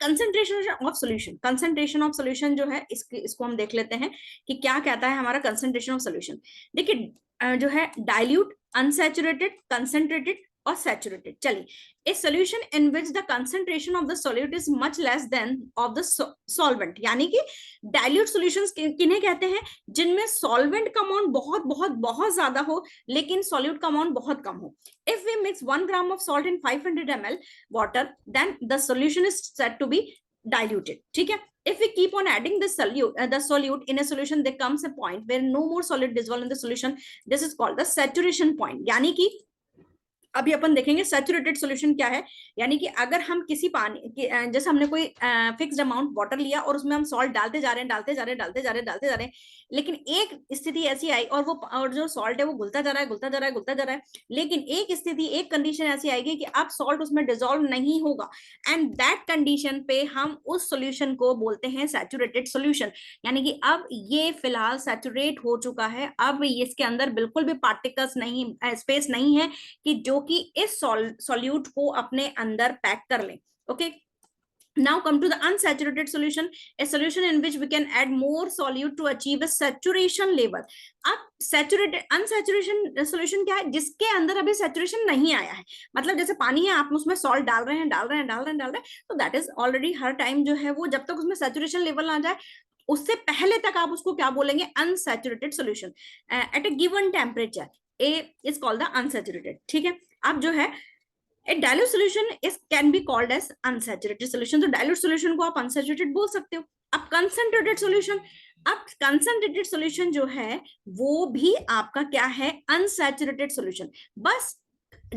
कंसंट्रेशन ऑफ सोल्यूशन जो है इसको हम देख लेते हैं कि क्या कहता है हमारा कंसंट्रेशन ऑफ सोल्यूशन। देखिए जो है डाइल्यूट, अनसैचुरेटेड, कंसंट्रेटेड और सैचुरेटेड। चलिए, a solution in which the concentration of the solute is much less than of the solvent, यानी कि डाइल्यूट सॉल्यूशंस किन्हें कहते हैं, जिनमें सॉल्वेंट का अमाउंट बहुत बहुत बहुत ज्यादा हो लेकिन सॉल्यूट का अमाउंट बहुत कम हो। If we mix 1 gram of salt in 500 ml water, then the solution is said to be diluted. ठीक है? If we keep on adding the solute in a solution, there comes a point where no more solid dissolve in the solution. This is called the saturation point. यानी कि अभी अपन देखेंगे saturated solution क्या है, यानी कि अगर हम किसी पानी जैसे हमने कोई फिक्स्ड अमाउंट वाटर लिया और उसमें हम सॉल्ट डालते जा रहे हैं डालते जा रहे हैं डालते जा रहे हैं डालते जा रहे हैं, लेकिन एक स्थिति ऐसी आई और जो सॉल्ट है वो घुलता जा रहा है घुलता जा रहा है घुलता जा रहा है, लेकिन एक स्थिति एक कंडीशन ऐसी आएगी कि अब सॉल्ट उसमें डिसॉल्व नहीं होगा, एंड दैट कंडीशन पे हम उस सॉल्यूशन को बोलते हैं सैचुरेटेड सॉल्यूशन। यानी कि अब ये फिलहाल सैचुरेट हो चुका है, अब इसके अंदर बिल्कुल भी पार्टिकल्स नहीं, स्पेस नहीं है कि जो कि इस सॉल्यूट को अपने अंदर पैक कर ले। Okay, now come to the unsaturated solution, a solution in which we can add more solute to achieve a saturation level। अब सैचुरेटेड अनसैचुरेशन सॉल्यूशन क्या है, जिसके अंदर अभी सैचुरेशन नहीं आया है, मतलब जैसे पानी है, आप उसमें सॉल्ट डाल रहे हैं डाल रहे हैं डाल रहे हैं डाल रहे हैं, तो that is already her time जो है वो जब तक उसमें सैचुरेशन लेवल ना जाए उससे पहले तक आप उसको क्या बोलेंगे, unsaturated solution. At a given temperature a is called the unsaturated. ठीक है, अब जो है A dilute solution is can be called as unsaturated solution। तो dilute solution को आप unsaturated बोल सकते हो। अब concentrated solution, अब concentrated solution जो है वो भी आपका क्या है, unsaturated solution। बस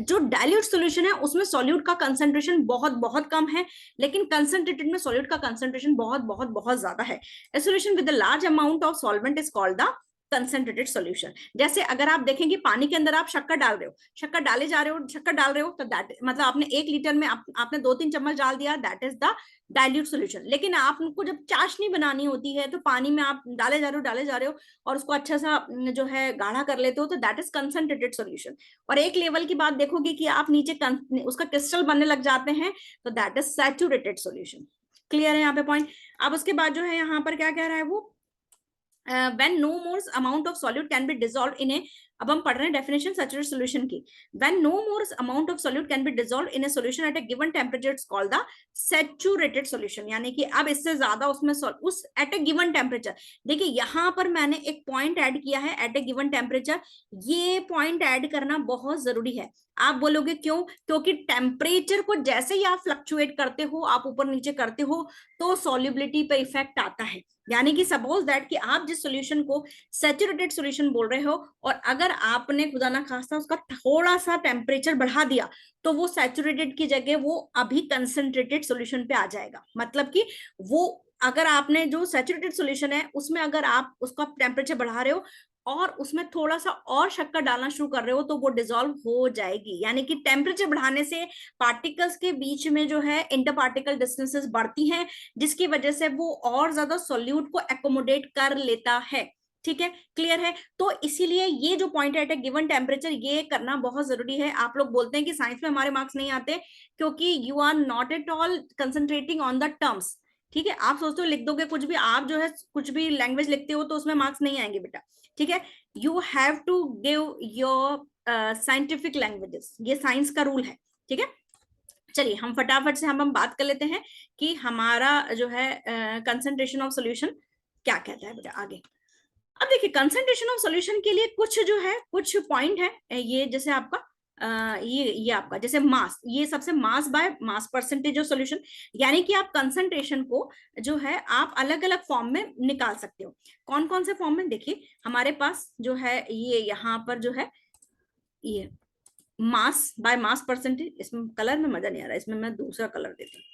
जो डाइल्यूट सॉल्यूशन है उसमें सॉल्यूट का कंसंट्रेशन बहुत बहुत कम है, लेकिन कंसंट्रेटेड में सॉल्यूट का कंसंट्रेशन बहुत बहुत बहुत ज्यादा है। ए solution with the large amount of solvent is called the concentrated solution. जैसे अगर आप देखेंगे पानी के अंदर आप शक्कर डाल रहे हो, शक्कर डाले जा रहे हो, शक्कर डाल रहे हो, तो दैट मतलब आपने 1 लीटर में आपने 2-3 चम्मच डाल दिया, that is the dilute solution. लेकिन आपको जब चाशनी बनानी होती है तो पानी में आप डाले जा रहे हो डाले जा रहे हो और उसको अच्छा सा जो है गाढ़ा कर लेते हो, तो दैट इज कंसंट्रेटेड सॉल्यूशन। और एक लेवल की बात देखोगे कि आप नीचे उसका क्रिस्टल बनने लग जाते हैं, तो that is saturated solution. Clear है यहाँ पे पॉइंट। अब उसके बाद जो है यहाँ पर क्या कह रहा है वो, when no more amount of solute can be dissolved in a, अब हम पढ़ रहे हैं डेफिनेशन सैचुरेटेड सॉल्यूशन की, when no more amount of solute can be dissolved in a solution at a given temperature it's called the saturated solution। यानी कि अब इससे ज्यादा उसमें उस at a given temperature, देखिए यहाँ पर मैंने एक पॉइंट ऐड किया है at a given temperature, ये पॉइंट ऐड करना बहुत जरूरी है। आप बोलोगे क्यों, क्योंकि टेम्परेचर को जैसे ही आप फ्लक्चुएट करते हो, आप ऊपर नीचे करते हो, तो सॉल्युबिलिटी पे इफेक्ट आता है। यानी कि सपोज दैट कि आप जिस सॉल्यूशन को सैचुरेटेड सॉल्यूशन बोल रहे हो और अगर आपने खुदा ना खास्ता उसका थोड़ा सा टेम्परेचर बढ़ा दिया, तो वो सैचुरेटेड की जगह वो अभी कंसंट्रेटेड सॉल्यूशन पे आ जाएगा। मतलब कि वो अगर आपने जो सैचुरेटेड सॉल्यूशन है उसमें अगर आप उसका टेम्परेचर बढ़ा रहे हो और उसमें थोड़ा सा और शक्कर डालना शुरू कर रहे हो, तो वो डिसॉल्व हो जाएगी। यानी कि टेम्परेचर बढ़ाने से पार्टिकल्स के बीच में जो है इंटर पार्टिकल डिस्टेंसेस बढ़ती हैं, जिसकी वजह से वो और ज्यादा सॉल्यूट को एकोमोडेट कर लेता है। ठीक है, क्लियर है। तो इसीलिए ये जो पॉइंट है गिवन टेम्परेचर, ये करना बहुत जरूरी है। आप लोग बोलते हैं कि साइंस में हमारे मार्क्स नहीं आते क्योंकि you are not at all concentrating on the terms. ठीक है, आप सोचते हो लिख दोगे कुछ भी, आप जो है कुछ भी लैंग्वेज लिखते हो तो उसमें मार्क्स नहीं आएंगे बेटा। ठीक है, you have to give your scientific languages, ये साइंस का रूल है। ठीक है, चलिए हम फटाफट से हम बात कर लेते हैं कि हमारा जो है कंसंट्रेशन ऑफ सॉल्यूशन क्या कहता है बेटा आगे। अब देखिए कंसंट्रेशन ऑफ सॉल्यूशन के लिए कुछ जो है कुछ पॉइंट है, ये जैसे आपका ये आपका जैसे मास, ये सबसे mass by mass percentage of solution, यानी कि आप कंसंट्रेशन को जो है आप अलग अलग फॉर्म में निकाल सकते हो। कौन कौन से फॉर्म में, देखिए हमारे पास जो है ये यहाँ पर जो है ये मास बाय मास परसेंटेज, इसमें कलर में मजा नहीं आ रहा है, इसमें मैं दूसरा कलर देती हूँ।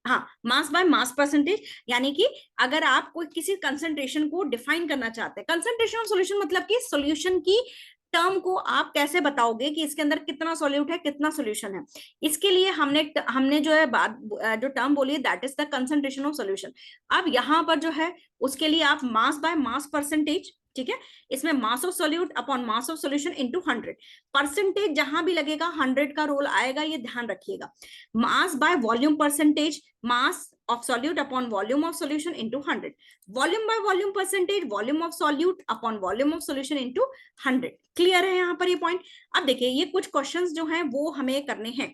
हाँ, मास बाय मास परसेंटेज, यानी कि अगर आप कोई किसी कंसंट्रेशन को डिफाइन करना चाहते हैं, कंसंट्रेशन ऑफ सॉल्यूशन मतलब कि सॉल्यूशन की टर्म को आप कैसे बताओगे कि इसके अंदर कितना सॉल्यूट है कितना सॉल्यूशन है, इसके लिए हमने जो है बात जो टर्म बोली है that is the concentration of solution. अब यहाँ पर जो है उसके लिए आप मास बाय मास परसेंटेज, ठीक है, इसमें mass of solute upon mass of solution into 100, percentage जहां भी लगेगा 100 का रोल आएगा, ये ध्यान रखिएगा। Mass by volume percentage, mass of solute upon volume of solution into 100, volume by volume percentage, volume of solute upon volume of solution into 100। Clear है यहाँ पर ये पॉइंट। अब देखिए ये कुछ क्वेश्चंस जो हैं वो हमें करने हैं।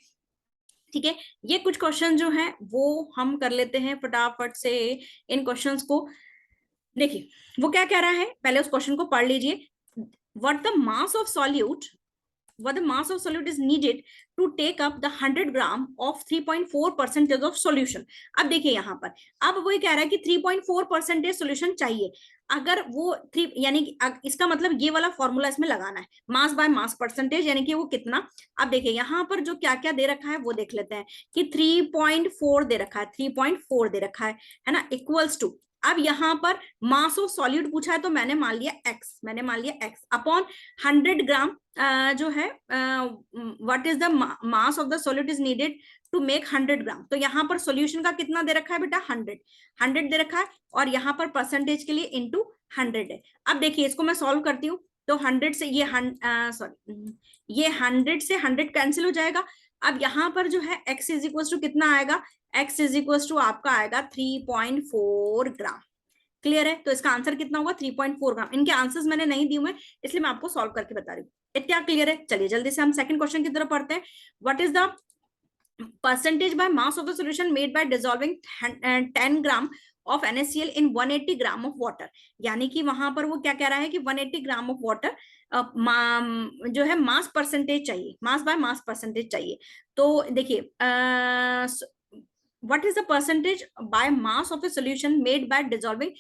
ठीक है, ये कुछ क्वेश्चन जो हैं वो हम कर लेते हैं फटाफट से इन क्वेश्चंस को। देखिए वो क्या कह रहा है, पहले उस क्वेश्चन को पढ़ लीजिए। What the mass of solute, what the mass of solute is needed to take up the 100 gram of 3.4% of solution. अब देखिए यहाँ पर, अब वो कह रहा है कि 3.4% सोल्यूशन चाहिए। अगर वो 3 यानी कि इसका मतलब ये वाला फॉर्मूला इसमें लगाना है, मास बाय मास परसेंटेज, यानी कि वो कितना। अब देखिए यहाँ पर जो क्या क्या दे रखा है वो देख लेते हैं कि 3.4 दे रखा है, 3.4 दे रखा है ना, इक्वल्स टू, अब यहाँ पर मास ऑफ सॉल्यूट पूछा है तो मैंने मान लिया x अपॉन 100 ग्राम जो है what is the mass of the solute is needed to make 100 gram. तो यहाँ पर सॉल्यूशन का कितना दे रखा है बेटा, 100 दे रखा है, और यहाँ पर परसेंटेज के लिए इनटू 100 है। अब देखिए इसको मैं सॉल्व करती हूँ, तो 100 से ये 100 से 100 कैंसिल हो जाएगा। अब यहाँ पर जो है x इज इक्वल टू कितना आएगा, x इज इक्वल टू आपका आएगा 3.4 ग्राम। क्लियर है, तो इसका आंसर कितना होगा, 3.4 ग्राम। इनके आंसर्स मैंने नहीं दिए हुए इसलिए मैं आपको सॉल्व करके बता रही हूँ। इतना क्लियर है। चलिए जल्दी से हम सेकंड क्वेश्चन की तरफ पढ़ते हैं। What is the percentage by mass of the solution made by dissolving 10 gram of NaCl in 180 gram of water. यानी कि वहां पर वो क्या कह रहा है कि 180 ग्राम ऑफ वाटर जो है मास परसेंटेज चाहिए, मास बाय मास परसेंटेज चाहिए। तो देखिए what is the percentage by mass of a solution made by dissolving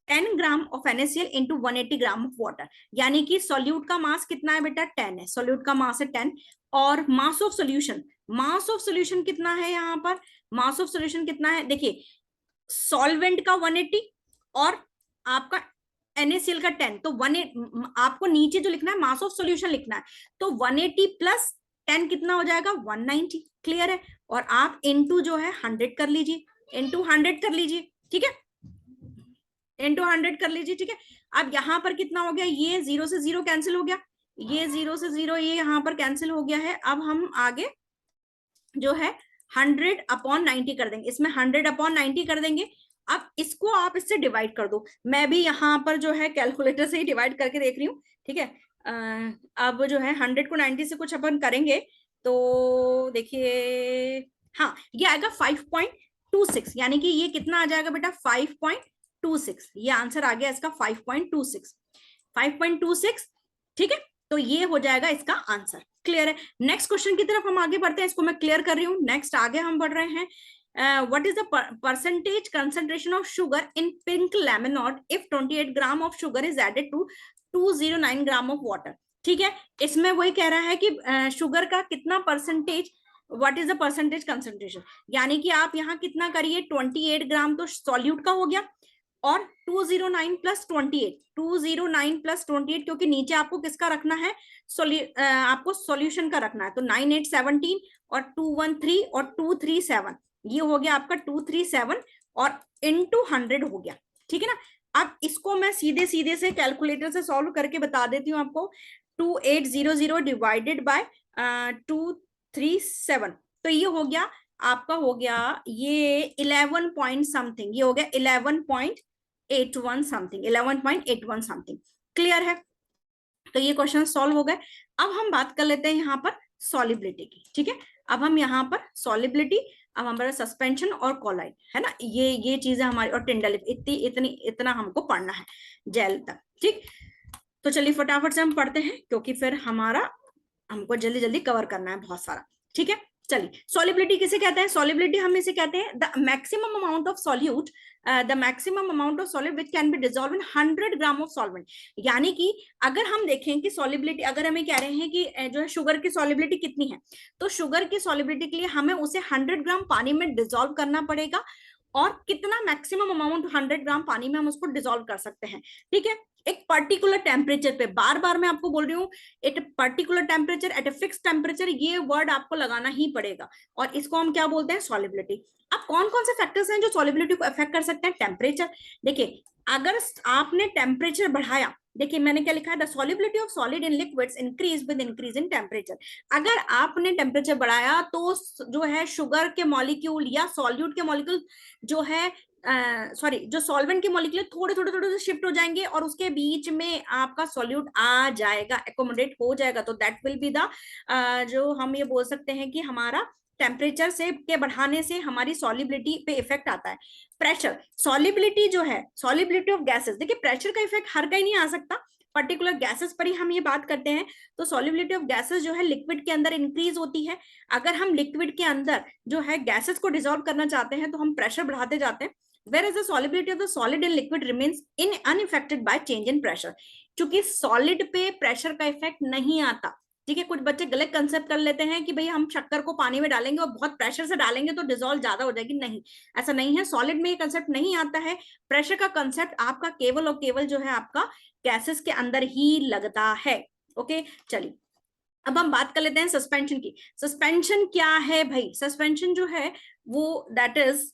10 gram of NaCl into 180 gram of water. यानी कि सॉल्यूट का मास कितना है बेटा, 10 है, सॉल्यूट का मास है 10, और मास ऑफ सॉल्यूशन कितना है, यहाँ पर मास ऑफ सॉल्यूशन कितना है, देखिए सॉल्वेंट का 180 और आपका NaCl का 10, तो 180 आपको नीचे जो लिखना है मास ऑफ सॉल्यूशन लिखना है, तो 180 प्लस 10 कितना हो जाएगा, 190। क्लियर है, और आप इनटू जो है 100 कर लीजिए, इनटू 100 कर लीजिए, ठीक है, इनटू 100 कर लीजिए, ठीक है। अब यहाँ पर कितना हो गया, ये 0 से 0 कैंसिल हो गया, ये 0 से 0 ये यहाँ पर कैंसिल हो गया है। अब हम आगे जो है 100 अपॉन 90 कर देंगे, इसमें 100 अपॉन 90 कर देंगे। अब इसको आप इससे डिवाइड कर दो, मैं भी यहाँ पर जो है कैलकुलेटर से ही डिवाइड करके देख रही हूँ, ठीक है। अब जो है 100 को 90 से कुछ अपन करेंगे तो देखिए, हाँ ये आएगा 5.26, यानी कि ये कितना आ जाएगा बेटा, 5.26, ये आंसर आ गया इसका 5.26, ठीक है। तो ये हो जाएगा इसका आंसर। क्लियर है। नेक्स्ट क्वेश्चन की तरफ हम आगे बढ़ते हैं, इसको मैं क्लियर कर रही हूँ। नेक्स्ट आगे हम बढ़ रहे हैं। what is the percentage concentration of sugar in pink lemonade if 28 gram of sugar is added to 209 gram of water। ठीक है, इसमें वही कह रहा है कि शुगर का कितना percentage, what is the percentage concentration, यानी कि आप यहाँ कितना करिए, 28 ग्राम तो सॉल्यूट का हो गया, और 209 प्लस 28, 209 प्लस 28, क्योंकि नीचे आपको किसका रखना है, आपको सॉल्यूशन का रखना है, तो 9 8 17 और 213 और 237, ये हो गया आपका 237 और इनटू 100 हो गया, ठीक है ना। अब इसको मैं सीधे सीधे से कैलकुलेटर से सॉल्व करके बता देती हूँ आपको। 2800 डिवाइडेड बाय 237, तो ये हो गया आपका, हो गया ये 11 पॉइंट समथिंग, ये हो गया 11.81 समथिंग, 11.81 समथिंग। क्लियर है, तो ये क्वेश्चन सॉल्व हो गए। अब हम बात कर लेते हैं यहाँ पर सॉलिबिलिटी की, ठीक है। अब हम यहाँ पर सॉलिबिलिटी, अब हमारा सस्पेंशन और कॉलाइड है ना, ये चीजें हमारी, और टिंडल इतना हमको पढ़ना है जेल तक, ठीक। तो चलिए फटाफट से हम पढ़ते हैं, क्योंकि फिर हमको जल्दी जल्दी कवर करना है बहुत सारा, ठीक है। चलिए सॉलिबिलिटी किसे कहते हैं, सॉलिबिलिटी हम इसे कहते हैं the maximum amount of solute, the maximum amount of solid which can be dissolve in 100 gram of solvent. यानी कि अगर हम देखें कि सॉलिबिलिटी, अगर हमें कह रहे हैं कि जो है शुगर की सॉलिबिलिटी कितनी है, तो शुगर की सॉलिबिलिटी के लिए हमें उसे 100 ग्राम पानी में डिसॉल्व करना पड़ेगा, और कितना मैक्सिमम अमाउंट 100 ग्राम पानी में हम उसको डिसॉल्व कर सकते हैं, ठीक है। एक पर्टिकुलर टेम्परेचर पे, बार बार मैं आपको बोल रही हूँ, at particular temperature, at a fix temperature, ये वर्ड आपको लगाना ही पड़ेगा, और इसको हम क्या बोलते हैं, सॉलिबिलिटी। अब कौन कौन से फैक्टर्स हैं जो सॉलिबिलिटी को अफेक्ट कर सकते हैं, टेम्परेचर। देखिए अगर आपने टेम्परेचर बढ़ाया, देखिए मैंने क्या लिखा है, the solubility of solid in liquids increase with increase in temperature. अगर आपने टेम्परेचर बढ़ाया तो जो है शुगर के मॉलिक्यूल या सॉल्यूट के मॉलिक्यूल जो है जो सॉल्वेंट के मॉलिक्यूल थोड़े थोड़े से शिफ्ट हो जाएंगे, और उसके बीच में आपका सॉल्यूट आ जाएगा, एकोमोडेट हो जाएगा, तो दैट विल बी द जो हम ये बोल सकते हैं कि हमारा टेम्परेचर से के बढ़ाने से हमारी सॉलिबिलिटी पे इफेक्ट आता है। प्रेशर, सॉलिबिलिटी जो है, सॉलिबिलिटी ऑफ गैसेस, देखिए प्रेशर का इफेक्ट हर कहीं नहीं आ सकता, पर्टिकुलर गैसेस पर ही हम ये बात करते हैं, तो सॉल्युबिलिटी ऑफ गैसेस जो है लिक्विड के अंदर इंक्रीज होती है। अगर हम लिक्विड के अंदर जो है गैसेस को डिसॉल्व करना चाहते हैं तो हम प्रेशर बढ़ाते जाते हैं, whereas the solubility of the solid and liquid remains unaffected by change in pressure। क्योंकि सॉलिड पे प्रेशर का इफेक्ट नहीं आता। ठीक है, कुछ बच्चे गलत कंसेप्ट कर लेते हैं कि भाई हम शक्कर को पानी में डालेंगे और बहुत प्रेशर से डालेंगे तो डिसॉल्व ज्यादा हो जाएगी, नहीं, ऐसा नहीं है। सॉलिड में ये कंसेप्ट नहीं आता है। प्रेशर का कंसेप्ट आपका केवल और केवल जो है आपका गैसेस के अंदर ही लगता है। ओके, चलिए अब हम बात कर लेते हैं सस्पेंशन की। सस्पेंशन क्या है भाई? सस्पेंशन जो है वो दैट इज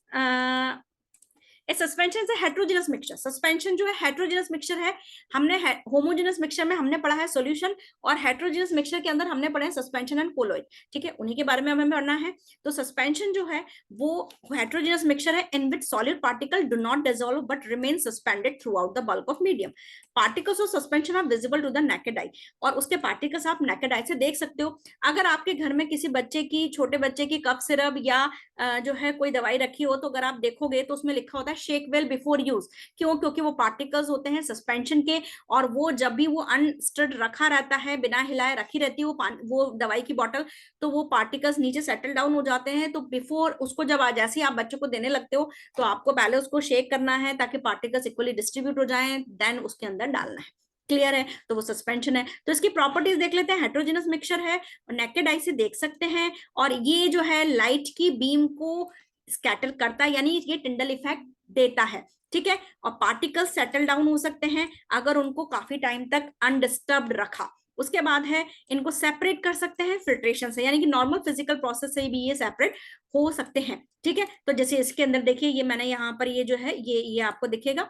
सस्पेंशन से हेट्रोजेनस मिक्सचर। सस्पेंशन जो है हेट्रोजेनस मिक्सचर है। हमने होमोजेनस मिक्सचर में हमने पढ़ा है सॉल्यूशन, और हेट्रोजेनस मिक्सचर के अंदर हमने पढ़ा है सस्पेंशन एंड कोलॉइड। ठीक है, उन्हीं के बारे में हमें पढ़ना है। तो सस्पेंशन जो है वो हेट्रोजेनस मिक्सचर है in which solid particle do not dissolve but remain suspended throughout the bulk of medium. Particles of suspension are visible to the naked eye, और उसके पार्टिकल्स आप नेकेड आई से देख सकते हो। अगर आपके घर में किसी बच्चे की, छोटे बच्चे की कफ सिरप या जो है कोई दवाई रखी हो, तो अगर आप देखोगे तो उसमें लिखा होता है शेक वेल बिफोर यूज। क्यों? क्योंकि वो पार्टिकल्स होते हैं सस्पेंशन के, और वो जब भी वो अनस्टर्ड रखा रहता है, बिना हिलाए रखी रहती है वो दवाई की बोतल, तो वो पार्टिकल्स नीचे सेटल डाउन हो जाते हैं। तो बिफोर उसको जब जैसे ही आप बच्चों को देने लगते हो तो आपको पहले उसको शेक करना है ताकि पार्टिकल्स इक्वली डिस्ट्रीब्यूट हो जाएं, देन उसके अंदर डालना है। क्लियर है? तो वो सस्पेंशन है। तो इसकी प्रॉपर्टीज देख लेते हैं। हेट्रोजेनस मिक्सचर है, नेकेड आई से देख सकते हैं, और ये जो है लाइट की बीम को स्कैटर करता है, यानी ये टिंडल इफेक्ट देता है। ठीक है, और पार्टिकल्स सेटल डाउन हो सकते हैं अगर उनको काफी टाइम तक अनडिस्टर्ब्ड रखा। उसके बाद है इनको सेपरेट कर सकते हैं फिल्ट्रेशन से, यानी कि नॉर्मल फिजिकल प्रोसेस से भी ये सेपरेट हो सकते हैं। ठीक है, तो जैसे इसके अंदर देखिए, ये मैंने यहाँ पर ये जो है ये आपको दिखेगा,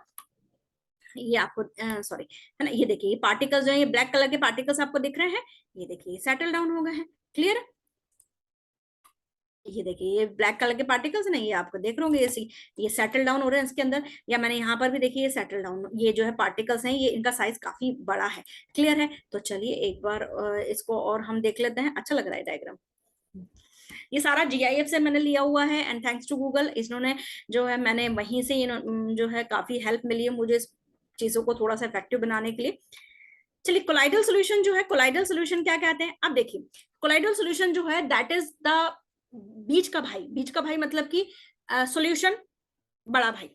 ये आपको सॉरी है ना, ये देखिए ये पार्टिकल्स जो है, ये ब्लैक कलर के पार्टिकल्स आपको दिख रहे हैं, ये देखिए सेटल डाउन हो गए हैं। क्लियर? ये देखिए ये ब्लैक कलर के पार्टिकल्स ना, ये आपको देख रहे होंगे ये सेटल डाउन हो रहे हैं इसके अंदर। या मैंने यहाँ पर भी देखिए ये सेटल डाउन, ये जो है पार्टिकल्स हैं, ये इनका साइज काफी बड़ा है। क्लियर है? तो चलिए एक बार इसको और हम देख लेते हैं। अच्छा लग रहा है डायग्राम। ये सारा जीआईएफ से मैंने लिया हुआ है, एंड थैंक्स टू गूगल, इन्होंने जो है मैंने वहीं से जो है काफी हेल्प मिली है मुझे इस चीजों को थोड़ा सा इफेक्टिव बनाने के लिए। चलिए कोलाइडल सॉल्यूशन जो है, कोलाइडल सॉल्यूशन क्या कहते हैं? अब देखिए कोलाइडल सॉल्यूशन जो है दैट इज द बीच का भाई। बीच का भाई मतलब कि सॉल्यूशन बड़ा भाई,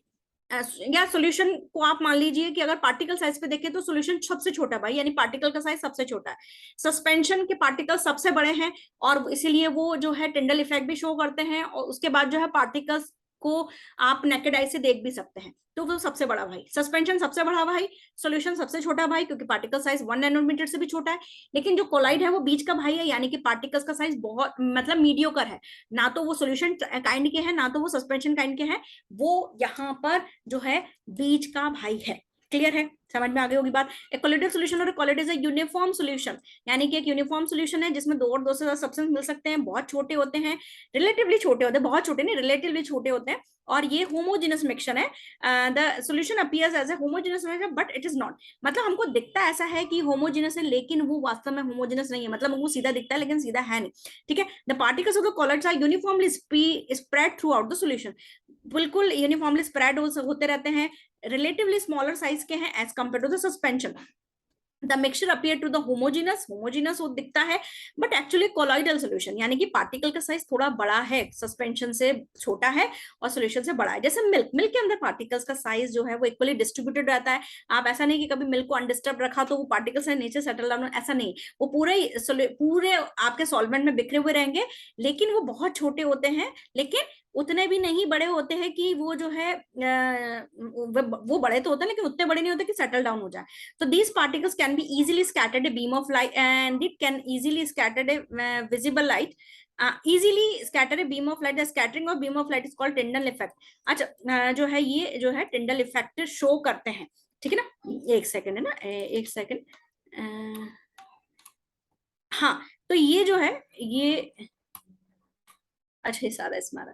या सॉल्यूशन को आप मान लीजिए कि अगर पार्टिकल साइज पे देखें तो सॉल्यूशन सबसे छोटा भाई, यानी पार्टिकल का साइज सबसे छोटा है। सस्पेंशन के पार्टिकल सबसे बड़े हैं, और इसीलिए वो जो है टिंडल इफेक्ट भी शो करते हैं, और उसके बाद जो है पार्टिकल्स को आप नेकेड आई से देख भी सकते हैं। तो वो सबसे बड़ा भाई, सस्पेंशन सबसे बड़ा भाई, सॉल्यूशन सबसे छोटा भाई, क्योंकि पार्टिकल साइज 1 नैनोमीटर से भी छोटा है। लेकिन जो कोलाइड है वो बीच का भाई है, यानी कि पार्टिकल्स का साइज बहुत मतलब मीडियोकर है। ना तो वो सॉल्यूशन काइंड के हैं, ना तो वो सस्पेंशन काइंड के हैं, वो यहाँ पर जो है बीच का भाई है। क्लियर है? समझ में आ गई होगी बात। एक कोलाइडल सॉल्यूशन और colloid is a uniform solution, यानी कि एक यूनिफॉर्म सॉल्यूशन है जिसमें दो और दो से ज्यादा सब्सटेंस मिल सकते हैं, बहुत छोटे होते हैं, रिलेटिवली छोटे होते हैं, बहुत छोटे नहीं, रिलेटिवली छोटे होते हैं, और ये होमोजेनस मिक्सचर है। The solution appears as a homogeneous mixture but it is not. मतलब हमको दिखता ऐसा है कि होमोजेनस है, लेकिन वो वास्तव में होमोजेनस नहीं है, मतलब हमको सीधा दिखता है लेकिन सीधा है नहीं। ठीक है, the particles of the colloids are uniformly spread throughout the solution. बिल्कुल यूनिफॉर्मली स्प्रेड होते रहते हैं, रिलेटिवली स्मॉलर साइज के हैं as compare to the suspension. The mixture appear to the homogeneous, homogeneous वो दिखता है, बट एक्चुअली कोलॉइडल सॉल्यूशन, यानी कि पार्टिकल का साइज थोड़ा बड़ा है, सस्पेंशन से छोटा है और सॉल्यूशन से बड़ा है। जैसे मिल्क, मिल्क के अंदर पार्टिकल्स का साइज जो है वो इक्वली डिस्ट्रीब्यूटेड रहता है। आप ऐसा नहीं कि कभी मिल्क को अनडिस्टर्ब रखा तो वो पार्टिकल्स है नीचे सेटल डाउन, ऐसा नहीं, वो पूरे आपके सॉल्वेंट में बिखरे हुए रहेंगे, लेकिन वो बहुत छोटे होते हैं, लेकिन उतने भी नहीं बड़े होते हैं कि वो जो है वो बड़े तो होते हैं लेकिन उतने बड़े नहीं होते कि सेटल डाउन हो जाए। So these particles can be easily scattered a beam of light, and it can easily scattered a visible light. Easily scatter a beam of light. The scattering of beam of light is called Tyndall effect. अच्छा, जो है ये जो है Tyndall effect show करते हैं। ठीक है ना, एक सेकंड है ना, एक सेकंड। हाँ, तो ये जो है ये, अच्छा ये सारा इसमारा,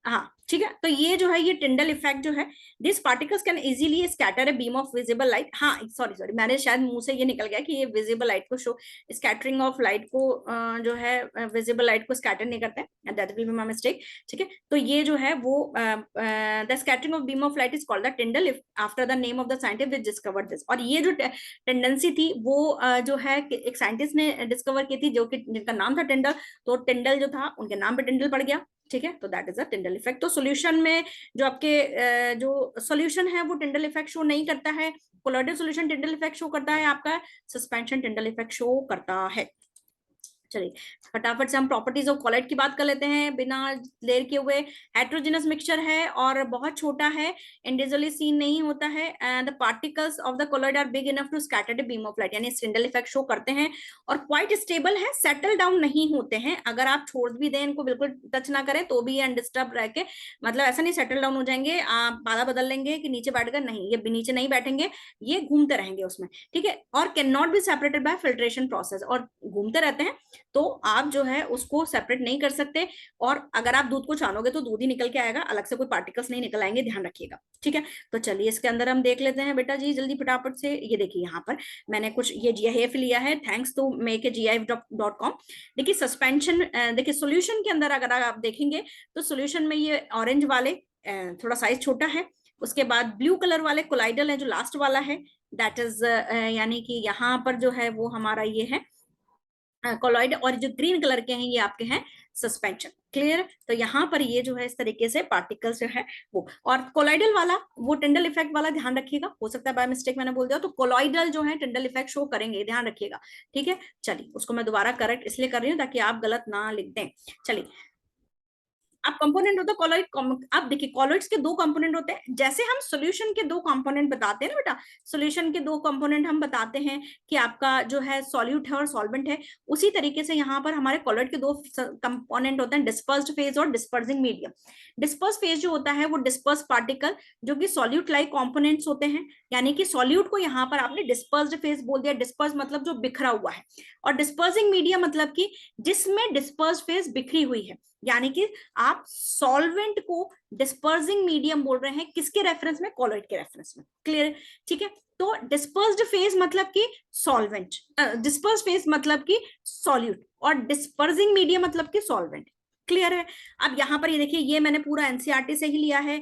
हाँ ठीक है, तो ये जो है ये टिंडल इफेक्ट जो है, this particles can easily scatter a beam of visible light. हाँ सॉरी सॉरी, मैंने शायद मुंह से ये निकल गया कि ये विजिबल लाइट को शो, स्कैटरिंग ऑफ लाइट को जो है विजिबल लाइट को स्कैटर नहीं करते हैं, that will be my mistake. ठीक है, तो ये जो है वो the scattering of beam of light is called the टिंडल after the name of the scientist which discovered this. और ये जो टेंडेंसी थी वो जो है एक साइंटिस्ट ने डिस्कवर की थी, जो कि जिनका नाम था टिंडल, तो टिंडल जो था उनके नाम पे टिंडल पड़ गया। ठीक है, तो that is a Tyndall effect. तो सॉल्यूशन में जो आपके जो सॉल्यूशन है वो टिंडल इफेक्ट शो नहीं करता है, कोलॉइडल सॉल्यूशन टिंडल इफेक्ट शो करता है, आपका सस्पेंशन टिंडल इफेक्ट शो करता है। चलिए फटाफट से हम प्रॉपर्टीज ऑफ कॉलॉइड की बात कर लेते हैं बिना देर किए हुए। हेट्रोजेनस मिक्सचर है और बहुत छोटा है, इंडिविजुअली सीन नहीं होता है, and the particles of the colloid are big enough to scatter the beam of light, यानी टिंडल इफेक्ट शो करते हैं, और क्वाइट स्टेबल है, सेटल डाउन नहीं होते हैं। अगर आप छोड़ भी दें इनको, बिल्कुल टच ना करें, तो भी ये अनडिस्टर्ब रह के, मतलब ऐसा नहीं सेटल डाउन हो जाएंगे, आप पाला बदल लेंगे कि नीचे बैठ गए, नहीं, ये नीचे नहीं बैठेंगे, ये घूमते रहेंगे उसमें। ठीक है, और can not be separated by filtration process, और घूमते रहते हैं तो आप जो है उसको सेपरेट नहीं कर सकते, और अगर आप दूध को छानोगे तो दूध ही निकल के आएगा, अलग से कोई पार्टिकल्स नहीं निकल आएंगे, ध्यान रखिएगा। ठीक है, तो चलिए इसके अंदर हम देख लेते हैं बेटा जी जल्दी फटाफट से। ये देखिए यहाँ पर मैंने कुछ ये GIF लिया है, thanks to make a GIF.com। देखिए सस्पेंशन, देखिए सोल्यूशन के अंदर अगर आप देखेंगे तो सोल्यूशन में ये ऑरेंज वाले थोड़ा साइज छोटा है, उसके बाद ब्लू कलर वाले कोलाइडल है जो लास्ट वाला है, दैट इज यानी कि यहाँ पर जो है वो हमारा ये है कॉलॉइड, और जो ग्रीन कलर के हैं ये आपके हैं सस्पेंशन। क्लियर, तो यहाँ पर ये जो है इस तरीके से पार्टिकल्स जो है वो, और कोलॉइडल वाला वो टिंडल इफेक्ट वाला ध्यान रखिएगा, हो सकता है बाय मिस्टेक मैंने बोल दिया, तो कोलॉइडल जो है टिंडल इफेक्ट शो करेंगे, ध्यान रखिएगा। ठीक है, चलिए उसको मैं दोबारा करेक्ट इसलिए कर रही हूँ ताकि आप गलत ना लिख दें। चलिए अब कंपोनेंट होता है कॉलॉइड। अब देखिए कॉलॉइड्स के दो कंपोनेंट होते हैं, जैसे हम सॉल्यूशन के दो कंपोनेंट बताते हैं ना बेटा, सॉल्यूशन के दो कंपोनेंट हम बताते हैं कि आपका जो है सॉल्यूट है और सॉल्वेंट है, उसी तरीके से यहाँ पर हमारे कॉलॉइड के दो कंपोनेंट होते हैं, डिस्पर्स्ड फेज और डिस्पर्सिंग मीडियम। डिस्पर्स फेज जो होता है वो डिस्पर्स पार्टिकल जो कि सॉल्यूट लाइक कंपोनेंट्स होते हैं, यानी कि सॉल्यूट को यहाँ पर आपने डिस्पर्स्ड फेज बोल दिया, डिस्पर्स मतलब जो बिखरा हुआ है, और डिस्पर्सिंग मीडियम मतलब कि जिसमें डिस्पर्स फेज बिखरी हुई है, यानी कि आप सॉल्वेंट को डिस्पर्सिंग मीडियम बोल रहे हैं किसके रेफरेंस में, कॉलॉइड के रेफरेंस में। क्लियर, ठीक है, तो डिस्पर्स्ड फेज मतलब कि सॉल्वेंट, डिस्पर्स फेज मतलब कि सॉल्यूट, और डिस्पर्सिंग मीडियम मतलब कि सॉल्वेंट। क्लियर है, अब यहां पर ये देखिए ये मैंने पूरा एनसीईआरटी से ही लिया है।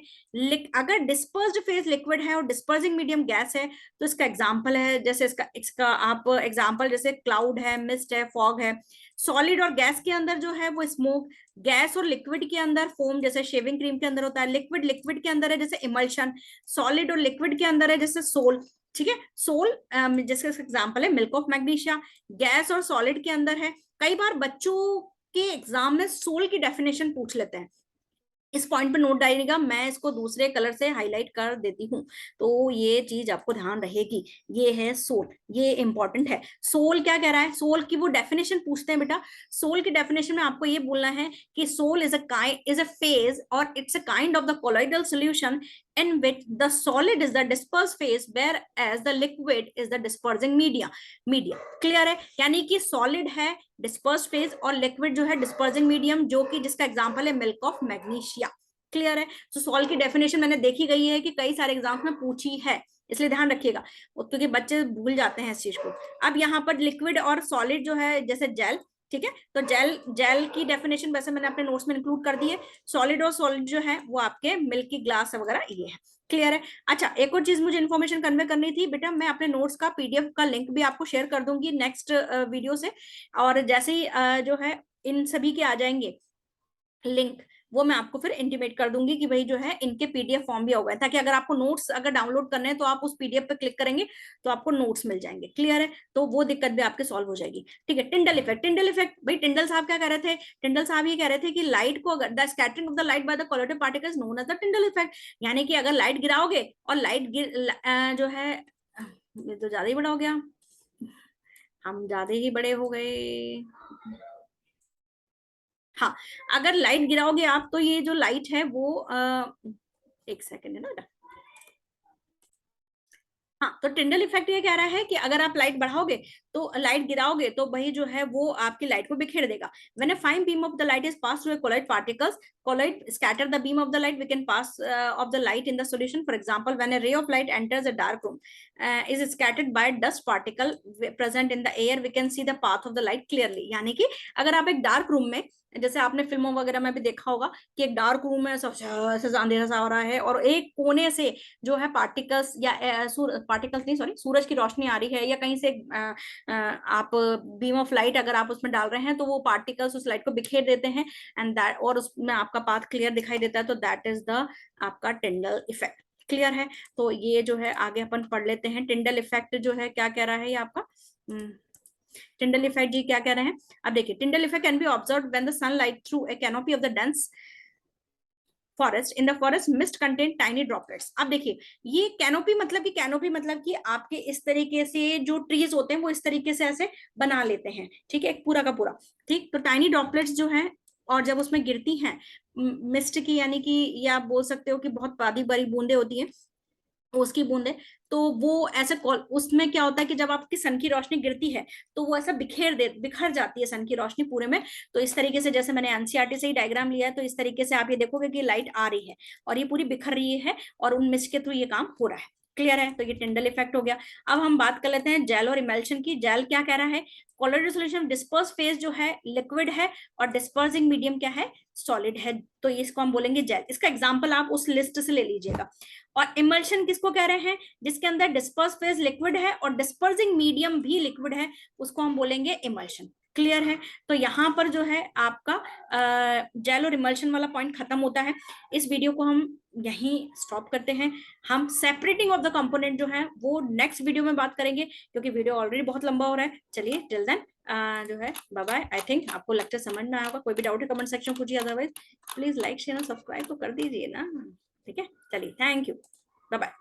अगर डिस्पर्स्ड फेज लिक्विड है और डिस्पर्सिंग मीडियम गैस है, तो इसका एग्जांपल है, जैसे इसका आप एग्जांपल जैसे क्लाउड है, मिस्ट है, फॉग है। सॉलिड और गैस के अंदर जो है वो स्मोक, गैस और लिक्विड के अंदर फोम, जैसे शेविंग क्रीम के अंदर होता है, लिक्विड लिक्विड के अंदर है जैसे इमल्शन, सॉलिड और लिक्विड के अंदर है जैसे सोल। ठीक है, सोल जैसे एग्जांपल है मिल्क ऑफ मैग्नीशिया, गैस और सॉलिड के अंदर है। कई बार बच्चों के एग्जाम में सोल की डेफिनेशन पूछ लेते हैं, इस पॉइंट पे नोट डालिएगा, मैं इसको दूसरे कलर से हाईलाइट कर देती हूँ, तो ये चीज आपको ध्यान रहेगी। ये है सोल, ये इंपॉर्टेंट है। सोल क्या कह रहा है, सोल की वो डेफिनेशन पूछते हैं बेटा, सोल की डेफिनेशन में आपको ये बोलना है कि सोल इज अ फेज और it's a kind of the colloidal solution in which the solid is the dispersed phase whereas the liquid is the dispersing media। Clear है, यानी कि सॉलिड है डिस्पर्स्ड फेज और लिक्विड जो है dispersing medium, जो कि जिसका एग्जांपल है मिल्क ऑफ मैग्नीशिया। क्लियर है, तो सॉल्ट की डेफिनेशन मैंने देखी गई है कि कई सारे एग्जाम्स में पूछी है, इसलिए ध्यान रखिएगा, क्योंकि बच्चे भूल जाते हैं इस चीज को। अब यहाँ पर लिक्विड और सॉलिड जो है जैसे जेल, ठीक है, तो जेल जेल की डेफिनेशन वैसे मैंने अपने नोट्स में इंक्लूड कर दी है। सॉलिड और सॉलिड जो है वो आपके मिल्की ग्लास वगैरह ये है। क्लियर है, अच्छा एक और चीज मुझे इन्फॉर्मेशन कन्वे करनी थी बेटा, मैं अपने नोट्स का PDF का लिंक भी आपको शेयर कर दूंगी नेक्स्ट वीडियो से, और जैसे ही जो है इन सभी के आ जाएंगे लिंक, वो मैं आपको फिर इंटीमेट कर दूंगी कि भाई जो है इनके PDF फॉर्म भी होगा, ताकि अगर आपको नोट्स अगर डाउनलोड करने हैं तो आप उस PDF पे क्लिक करेंगे तो आपको नोट्स मिल जाएंगे। क्लियर है, तो वो दिक्कत भी आपके सॉल्व हो जाएगी। ठीक है, टिंडल इफेक्ट, टिंडल इफेक्ट भाई टिंडल साहब क्या कह रहे थे, टिंडल साहब ये कह रहे थे कि लाइट को अगर the scattering of the light by the colloidal particles known as the Tyndall effect, यानी कि अगर लाइट गिराओगे और लाइट जो है, ये तो ज्यादा ही बड़ा हो गया, हम ज्यादा ही बड़े हो गए। हाँ, अगर लाइट गिराओगे आप तो ये जो लाइट है वो एक सेकंड है ना, हाँ, तो टिंडल इफेक्ट ये कह रहा है कि अगर आप लाइट बढ़ाओगे तो लाइट गिराओगे तो वही जो है वो आपकी लाइट को बिखेर देगा। When a fine beam of the light is pass through colloid particles, colloid scatter the beam of the light, we can pass of the light in the solution. For example, when a ray of light enters a dark room is scattered by dust particle present in the air, we can see the path of the light clearly. यानी कि अगर आप एक dark room में, जैसे आपने फिल्मों वगैरह में भी देखा होगा कि एक डार्क रूम में सब ऐसे अंधेरा सा हो रहा है और एक कोने से जो है पार्टिकल्स या पार्टिकल्स नहीं, सॉरी, सूरज की रोशनी आ रही है, या कहीं से आप बीम ऑफ लाइट अगर आप उसमें डाल रहे हैं तो वो पार्टिकल्स उस लाइट को बिखेर देते हैं, एंड दैट, और उसमें आपका पाथ क्लियर दिखाई देता है, तो दैट इज द आपका टिंडल इफेक्ट। क्लियर है? तो ये जो है आगे अपन पढ़ लेते हैं। टिंडल इफेक्ट जो है क्या कह रहा है ये आपका, टिंडल इफेक्ट जी क्या कह रहे हैं। अब देखिए, Tyndall effect can be observe when the sunlight through a canopy of the dense forest, in the forest mist contain tiny droplets. अब देखिए, ये कैनोपी मतलब कि, कैनोपी मतलब कि आपके इस तरीके से जो ट्रीज होते हैं वो इस तरीके से ऐसे बना लेते हैं, ठीक है, एक पूरा का पूरा। ठीक, तो टाइनी ड्रॉपलेट्स जो है, और जब उसमें गिरती हैं मिस्ट की, यानी कि ये आप बोल सकते हो कि बहुत बारीक बारीक बूंदे होती हैं, उसकी बूंदे, तो वो ऐसे उसमें क्या होता है कि जब आपकी सन की रोशनी गिरती है तो वो ऐसा बिखर जाती है सन की रोशनी पूरे में। तो इस तरीके से, जैसे मैंने एनसीईआरटी से ही डायग्राम लिया है, तो इस तरीके से आप ये देखोगे कि लाइट आ रही है और ये पूरी बिखर रही है, और उन मिस्ट के थ्रू ये काम हो रहा है। क्लियर है? तो ये टिंडल इफेक्ट हो गया। अब हम बात कर लेते हैं जेल और इमल्शन की। जेल क्या कह रहा है, कोलोइडल सॉल्यूशन डिस्पर्स फेज जो है लिक्विड है और डिस्पर्सिंग मीडियम क्या है, सॉलिड है, तो इसको हम बोलेंगे जेल। इसका एग्जांपल आप उस लिस्ट से ले लीजिएगा। और इमल्शन किसको कह रहे हैं, जिसके अंदर डिस्पर्स फेज लिक्विड है और डिस्पर्सिंग मीडियम भी लिक्विड है, उसको हम बोलेंगे इमल्शन। क्लियर है? तो यहां पर जो है आपका जेल और इमल्शन वाला पॉइंट खत्म होता है। इस वीडियो को हम यहीं स्टॉप करते हैं। हम सेपरेटिंग ऑफ द कंपोनेंट जो है वो नेक्स्ट वीडियो में बात करेंगे, क्योंकि वीडियो ऑलरेडी बहुत लंबा हो रहा है। चलिए, टिल देन जो है बाय बाय। आई थिंक आपको लेक्चर समझ में आया होगा। कोई भी डाउट है कमेंट सेक्शन में पूछिए, अदरवाइज प्लीज लाइक शेयर और सब्सक्राइब तो कर दीजिए ना। ठीक है, चलिए, थैंक यू, बाय बाय।